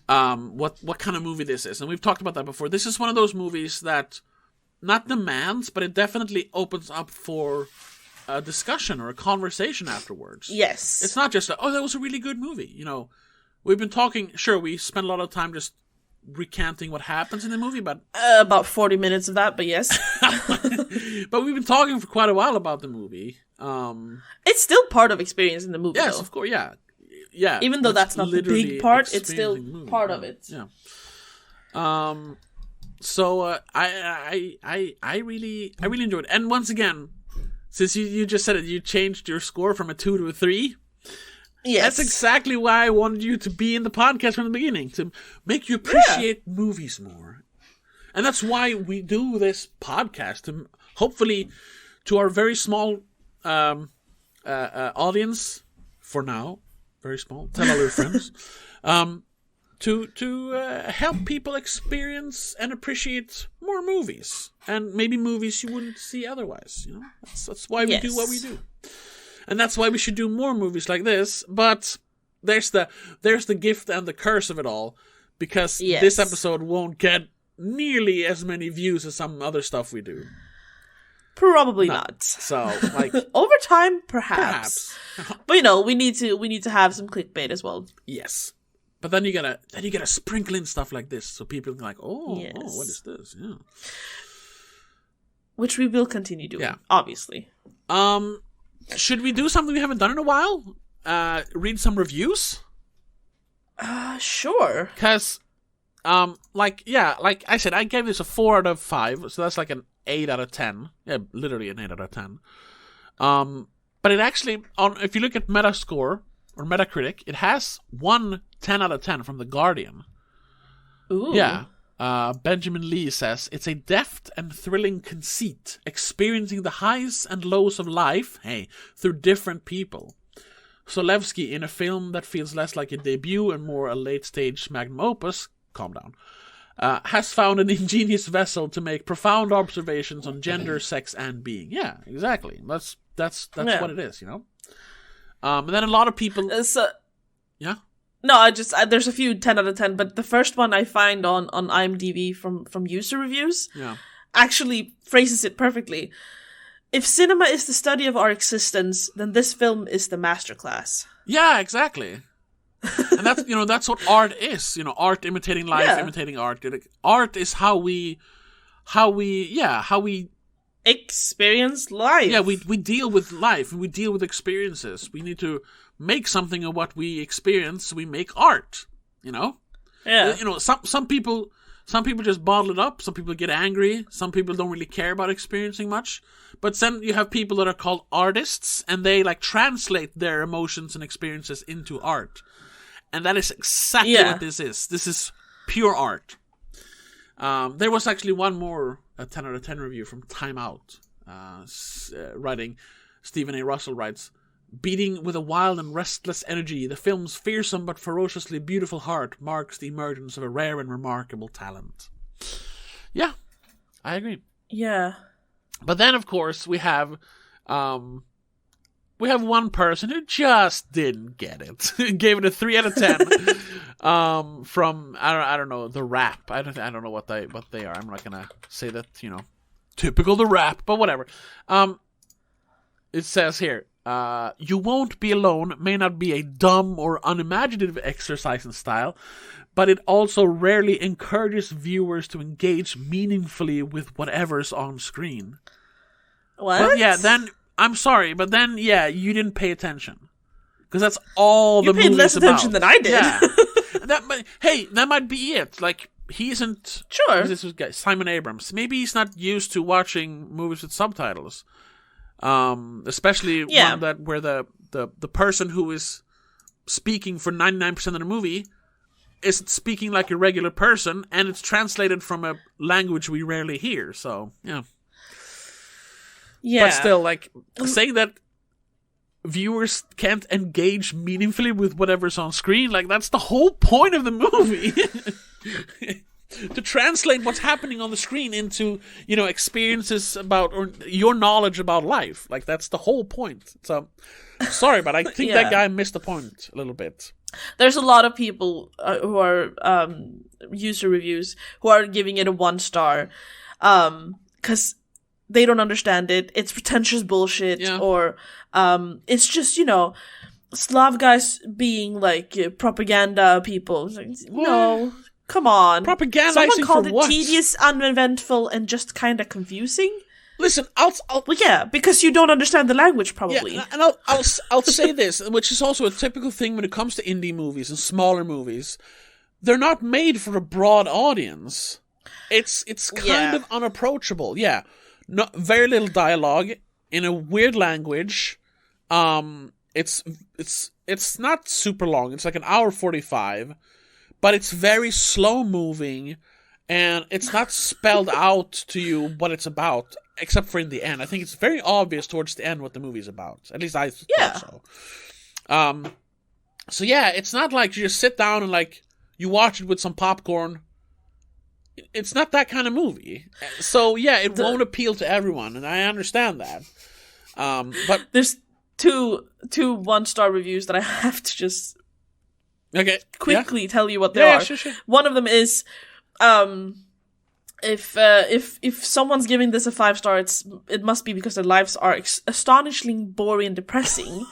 Speaker 1: What kind of movie this is. And we've talked about that before. This is one of those movies that not demands, but it definitely opens up for a discussion or a conversation afterwards.
Speaker 2: Yes.
Speaker 1: It's not just, that was a really good movie. We've been talking, sure, we spend a lot of time just recanting what happens in the movie, but...
Speaker 2: about 40 minutes of that, but yes.
Speaker 1: But we've been talking for quite a while about the movie.
Speaker 2: It's still part of experience in the movie,
Speaker 1: yes,
Speaker 2: though.
Speaker 1: Of course, yeah. Yeah,
Speaker 2: even though that's not the big part, it's still part of it.
Speaker 1: Yeah. So I really enjoyed it. And once again, since you just said it, you changed your score from a 2 to a 3.
Speaker 2: Yes,
Speaker 1: that's exactly why I wanted you to be in the podcast from the beginning, to make you appreciate movies more. And that's why we do this podcast, to hopefully to our very small audience for now. Very small. Tell all your friends. To help people experience and appreciate more movies, and maybe movies you wouldn't see otherwise. That's why we do what we do, and that's why we should do more movies like this. But there's the gift and the curse of it all, because this episode won't get nearly as many views as some other stuff we do.
Speaker 2: Probably not.
Speaker 1: So, like
Speaker 2: over time, perhaps. But we need to have some clickbait as well.
Speaker 1: Yes, but then you gotta sprinkle in stuff like this, so people can like, oh, what is this? Yeah,
Speaker 2: which we will continue doing. Yeah, obviously.
Speaker 1: Should we do something we haven't done in a while? Read some reviews.
Speaker 2: Sure.
Speaker 1: Because, like I said, I gave this a 4 out of 5, so that's like an 8 out of 10. Yeah, literally an 8 out of 10. But it actually, if you look at Metascore or Metacritic, it has 10 out of 10 from The Guardian.
Speaker 2: Ooh.
Speaker 1: Yeah. Benjamin Lee says, it's a deft and thrilling conceit, experiencing the highs and lows of life, through different people. Solevsky, in a film that feels less like a debut and more a late-stage magnum opus, calm down, has found an ingenious vessel to make profound observations on gender, sex, and being. Yeah, exactly. That's what it is, And then a lot of people... yeah?
Speaker 2: No, there's a few 10 out of 10, but the first one I find on IMDb from user reviews actually phrases it perfectly. If cinema is the study of our existence, then this film is the masterclass.
Speaker 1: Yeah, exactly. And that's what art is. Art imitating life, imitating art. Art is how we
Speaker 2: experience life.
Speaker 1: Yeah, we deal with life. We deal with experiences. We need to make something of what we experience. So we make art.
Speaker 2: Yeah.
Speaker 1: Some people just bottle it up. Some people get angry. Some people don't really care about experiencing much. But then you have people that are called artists, and they translate their emotions and experiences into art. And that is exactly what this is. This is pure art. There was actually one more 10 out of 10 review from Time Out. Writing, Stephen A. Russell writes, Beating with a wild and restless energy, the film's fearsome but ferociously beautiful heart marks the emergence of a rare and remarkable talent. Yeah, I agree.
Speaker 2: Yeah.
Speaker 1: But then, of course, we have one person who just didn't get it. Gave it a 3 out of 10. From I don't know, The Rap. I don't know what they are. I'm not gonna say that, typical The Rap, but whatever. It says here, you won't be alone may not be a dumb or unimaginative exercise in style, but it also rarely encourages viewers to engage meaningfully with whatever's on screen.
Speaker 2: What?
Speaker 1: But yeah, then, I'm sorry, but then, yeah, you didn't pay attention. Because that's all the movie's about.
Speaker 2: You paid less attention than I did.
Speaker 1: Yeah. That might be it. Like, he isn't...
Speaker 2: Sure.
Speaker 1: This was Simon Abrams. Maybe he's not used to watching movies with subtitles. Especially one where the person who is speaking for 99% of the movie isn't speaking like a regular person, and it's translated from a language we rarely hear. So, yeah.
Speaker 2: Yeah.
Speaker 1: But still, like, saying that viewers can't engage meaningfully with whatever's on screen, like, that's the whole point of the movie. To translate what's happening on the screen into, experiences about, or your knowledge about life. Like, that's the whole point. So, sorry, but I think that guy missed the point a little bit.
Speaker 2: There's a lot of people who are user reviews who are giving it a 1 star because they don't understand it. It's pretentious bullshit, or it's just, Slav guys being like propaganda people. No, come on.
Speaker 1: Propaganda.
Speaker 2: Someone called it
Speaker 1: what?
Speaker 2: Tedious, uneventful, and just kind of confusing.
Speaker 1: Listen, I'll
Speaker 2: well, yeah, because you don't understand the language, probably.
Speaker 1: Yeah, and I'll say this, which is also a typical thing when it comes to indie movies and smaller movies. They're not made for a broad audience. It's kind of unapproachable. Yeah, very little dialogue in a weird language. It's not super long. It's like an hour 45, but it's very slow moving, and it's not spelled out to you what it's about. Except for in the end. I think it's very obvious towards the end what the movie's about. At least I thought so. So yeah, it's not like you just sit down and like you watch it with some popcorn. It's not that kind of movie. So yeah, it won't appeal to everyone, and I understand that. But
Speaker 2: there's two 1-star reviews that I have to just quickly tell you what they are.
Speaker 1: Sure. One
Speaker 2: of them is if someone's giving this a 5 star, it must be because their lives are astonishingly boring and depressing.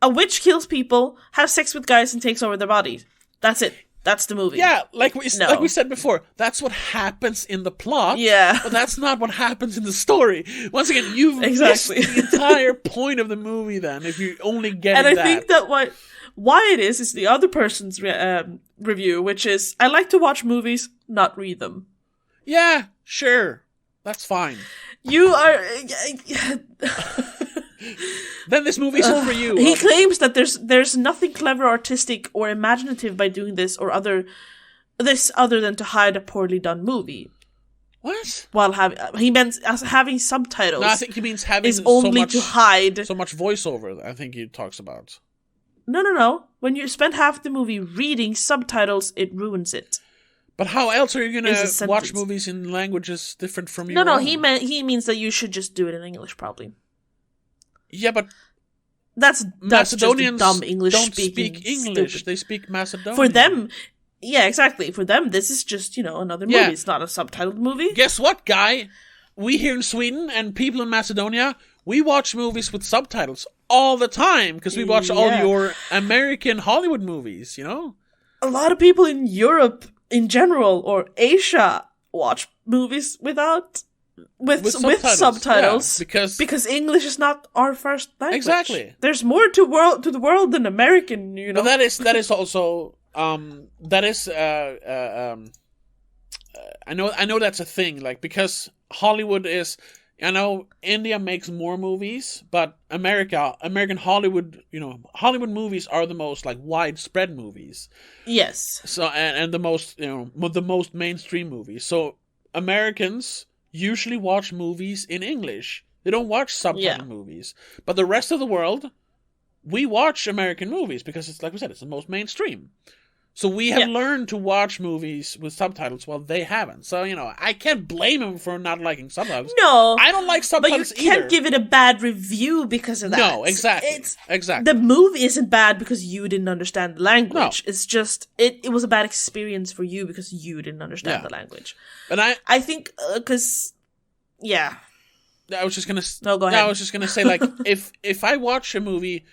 Speaker 2: A witch kills people, has sex with guys, and takes over their bodies. That's it. That's the movie.
Speaker 1: Yeah, like we said before, that's what happens in the plot.
Speaker 2: Yeah,
Speaker 1: but that's not what happens in the story. Once again, you've missed the entire point of the movie. Then, if you only get that,
Speaker 2: and I think that why it is the other person's review, which is I like to watch movies, not read them.
Speaker 1: Yeah, sure. That's fine.
Speaker 2: You are...
Speaker 1: Then this movie isn't for you.
Speaker 2: He claims that there's nothing clever, artistic, or imaginative by doing this other than to hide a poorly done movie.
Speaker 1: What?
Speaker 2: While having subtitles.
Speaker 1: No, I think he means having
Speaker 2: is only to hide
Speaker 1: so much voiceover. I think he talks about.
Speaker 2: No. When you spend half the movie reading subtitles, it ruins it.
Speaker 1: But how else are you going to watch movies in languages different from your own?
Speaker 2: No, he means that you should just do it in English, probably.
Speaker 1: Yeah, but
Speaker 2: that's
Speaker 1: Macedonians
Speaker 2: just dumb English
Speaker 1: don't speak English.
Speaker 2: Stupid.
Speaker 1: They speak Macedonian.
Speaker 2: For them, yeah, exactly. For them, this is just, another movie. It's not a subtitled movie.
Speaker 1: Guess what, guy? We here in Sweden and people in Macedonia, we watch movies with subtitles all the time because we watch all your American Hollywood movies,
Speaker 2: A lot of people in Europe in general, or Asia, watch movies with subtitles,
Speaker 1: yeah,
Speaker 2: because English is not our first language.
Speaker 1: Exactly.
Speaker 2: There's more to the world than American,
Speaker 1: But that is also I know that's a thing, like, because Hollywood is, India makes more movies, but American Hollywood, Hollywood movies are the most like widespread movies.
Speaker 2: Yes.
Speaker 1: So and the most, the most mainstream movies. So Americans usually watch movies in English. They don't watch subtitled movies. But the rest of the world, we watch American movies because it's, like we said, it's the most mainstream. So we have learned to watch movies with subtitles while they haven't. So, I can't blame them for not liking subtitles.
Speaker 2: No.
Speaker 1: I don't like subtitles
Speaker 2: But you can't
Speaker 1: either.
Speaker 2: give it a bad review because of that.
Speaker 1: No, exactly. Exactly.
Speaker 2: The movie isn't bad because you didn't understand the language.
Speaker 1: No.
Speaker 2: It's just, it was a bad experience for you because you didn't understand the language.
Speaker 1: And
Speaker 2: I think, because,
Speaker 1: I was just gonna...
Speaker 2: No, go ahead.
Speaker 1: I was just gonna say, like, if I watch a movie...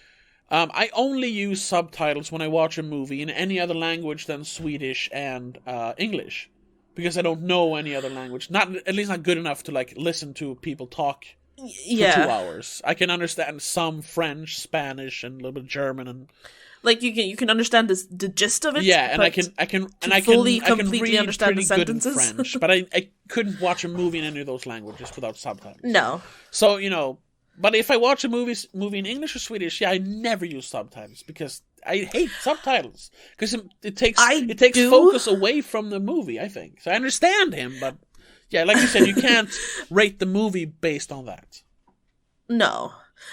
Speaker 1: I only use subtitles when I watch a movie in any other language than Swedish and English, because I don't know any other language. At least not good enough to like listen to people talk for 2 hours. I can understand some French, Spanish, and a little bit of German, and
Speaker 2: like you can understand the gist of it.
Speaker 1: Yeah, and I can
Speaker 2: completely
Speaker 1: read
Speaker 2: understand
Speaker 1: pretty
Speaker 2: the
Speaker 1: good in
Speaker 2: sentences.
Speaker 1: French, but I couldn't watch a movie in any of those languages without subtitles.
Speaker 2: No.
Speaker 1: So But if I watch a movie in English or Swedish, I never use subtitles because I hate subtitles because it takes focus away from the movie. I think so. I understand him, but like you said, you can't rate the movie based on that.
Speaker 2: No,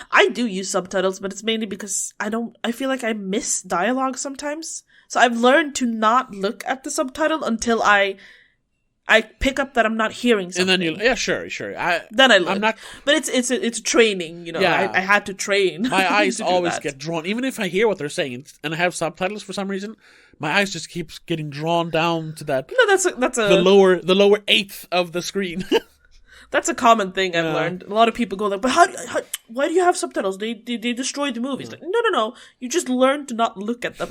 Speaker 2: I do use subtitles, but it's mainly because I feel like I miss dialogue sometimes. So I've learned to not look at the subtitle until I pick up that I'm not hearing something.
Speaker 1: And then sure.
Speaker 2: Then I look.
Speaker 1: I'm not,
Speaker 2: but it's a training, I had to train.
Speaker 1: My eyes always get drawn, even if I hear what they're saying and I have subtitles for some reason. My eyes just keeps getting drawn down to that.
Speaker 2: No, that's
Speaker 1: the lower eighth of the screen.
Speaker 2: That's a common thing I've learned. A lot of people go like, but why do you have subtitles? They destroy the movies. Like, no. You just learn to not look at them.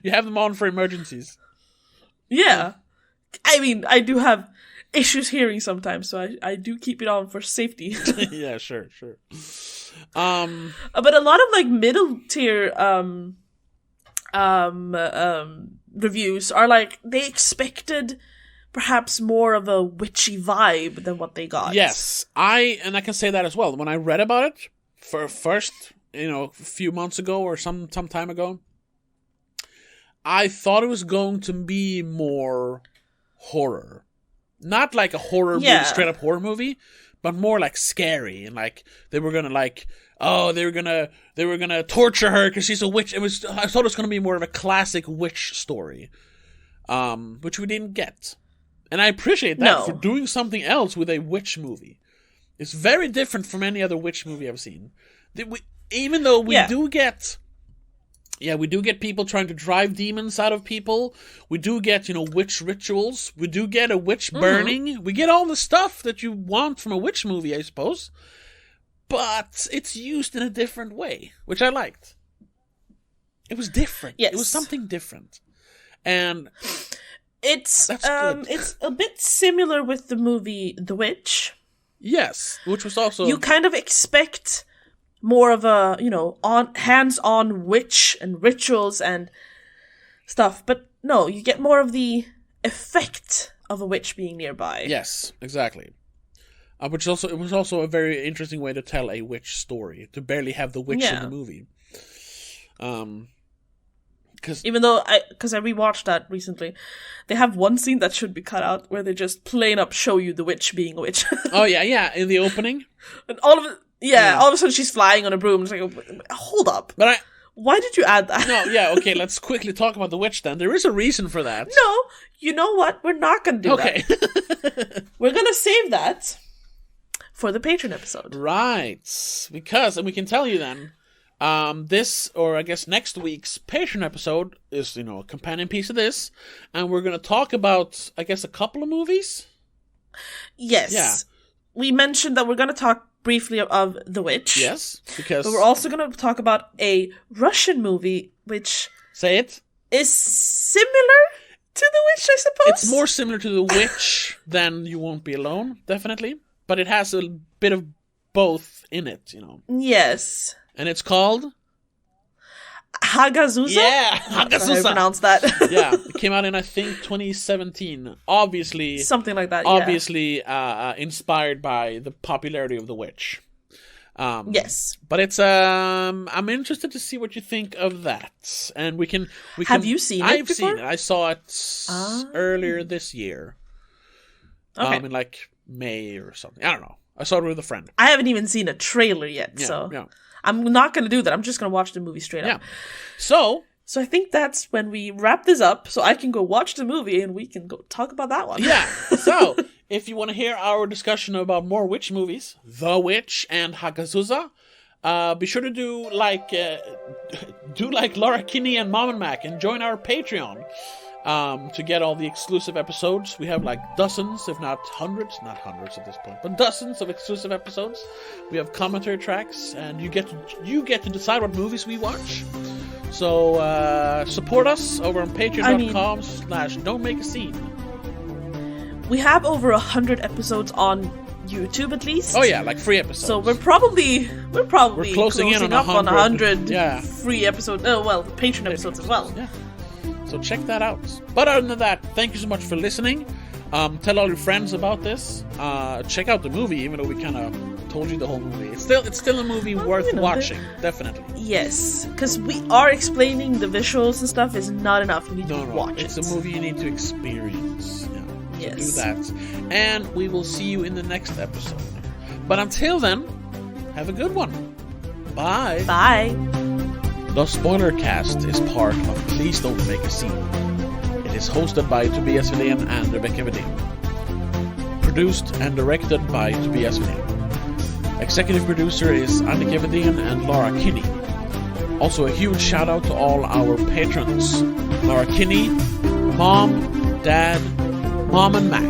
Speaker 1: You have them on for emergencies.
Speaker 2: Yeah. I mean, I do have issues hearing sometimes, so I do keep it on for safety.
Speaker 1: Yeah, sure.
Speaker 2: But a lot of like middle tier reviews are like they expected perhaps more of a witchy vibe than what they got.
Speaker 1: Yes, I can say that as well. When I read about it for first, a few months ago or some time ago, I thought it was going to be more horror. Not like a horror movie, straight up horror movie, but more like scary, and like they were gonna torture her because she's a witch. I thought it was gonna be more of a classic witch story, which we didn't get, and I appreciate that for doing something else with a witch movie. It's very different from any other witch movie I've seen. Even though we do get. Yeah, we do get people trying to drive demons out of people. We do get, witch rituals. We do get a witch burning. Mm-hmm. We get all the stuff that you want from a witch movie, I suppose. But it's used in a different way, which I liked. It was different.
Speaker 2: Yes.
Speaker 1: It was something different. And
Speaker 2: it's
Speaker 1: good.
Speaker 2: It's a bit similar with the movie The Witch.
Speaker 1: Yes, which was also...
Speaker 2: You kind of expect... more of a, hands-on witch and rituals and stuff. But no, you get more of the effect of a witch being nearby.
Speaker 1: Yes, exactly. It was also a very interesting way to tell a witch story, to barely have the witch in the movie.
Speaker 2: Even though I rewatched that recently, they have one scene that should be cut out where they just plain up show you the witch being a witch.
Speaker 1: Oh yeah, in the opening.
Speaker 2: And all of it. Yeah, all of a sudden she's flying on a broom. It's like, hold up. Why did you add that?
Speaker 1: No, yeah, okay, let's quickly talk about the witch then. There is a reason for that.
Speaker 2: No, you know what? We're not going to do that. We're going to save that for the Patreon episode.
Speaker 1: Right. Because, and we can tell you then, this, or I guess next week's Patreon episode is, a companion piece of this. And we're going to talk about, I guess, a couple of movies?
Speaker 2: Yes. Yeah. We mentioned that we're going to talk briefly of The Witch.
Speaker 1: Yes, because...
Speaker 2: But we're also going to talk about a Russian movie, which...
Speaker 1: Say it.
Speaker 2: ...is similar to The Witch, I suppose?
Speaker 1: It's more similar to The Witch than You Won't Be Alone, definitely. But it has a bit of both in it,
Speaker 2: Yes.
Speaker 1: And it's called...
Speaker 2: Hagazusa?
Speaker 1: Yeah, Hagazusa.
Speaker 2: That's how I pronounce that.
Speaker 1: Yeah, it came out in, I think, 2017. Obviously...
Speaker 2: Something like that,
Speaker 1: Obviously, inspired by the popularity of The Witch.
Speaker 2: Yes.
Speaker 1: But it's, I'm interested to see what you think of that. And we can...
Speaker 2: Have you seen it
Speaker 1: I've
Speaker 2: before?
Speaker 1: seen it. I saw it earlier this year.
Speaker 2: Okay.
Speaker 1: In, like, May or something. I don't know. I saw it with a friend.
Speaker 2: I haven't even seen a trailer yet, so...
Speaker 1: Yeah.
Speaker 2: I'm not going to do that. I'm just going to watch the movie straight up.
Speaker 1: So
Speaker 2: I think that's when we wrap this up, so I can go watch the movie and we can go talk about that one.
Speaker 1: Yeah. So if you want to hear our discussion about more witch movies, The Witch and Hagazusa, be sure to do like Laura Kinney and Mom and Mac and join our Patreon to get all the exclusive episodes. We have like dozens, if not hundreds at this point, but dozens of exclusive episodes. We have commentary tracks, and you get to decide what movies we watch. So support us over on patreon.com/don'tmakeascene.
Speaker 2: We have over 100 episodes on YouTube at least.
Speaker 1: Oh yeah, like free episodes.
Speaker 2: So we're probably closing in on
Speaker 1: 100
Speaker 2: free episodes. Oh well, Patreon episodes as well.
Speaker 1: Yeah. So check that out. But other than that, thank you so much for listening. Tell all your friends about this. Check out the movie, even though we kind of told you the whole movie. It's still a movie worth watching, definitely.
Speaker 2: Yes, because we are explaining the visuals and stuff is not enough. You need to watch it.
Speaker 1: It's a movie you need to experience. Yeah.
Speaker 2: Yes.
Speaker 1: Do that. And we will see you in the next episode. But until then, have a good one. Bye.
Speaker 2: Bye.
Speaker 1: The Spoiler Cast is part of Please Don't Make a Scene. It is hosted by Tobias Wilén and Rebecca Wedin. Produced and directed by Tobias Wilén. Executive producer is Annika Wedin and Laura Kinney. Also a huge shout out to all our patrons. Laura Kinney, Mom, Dad, Mom and Mac.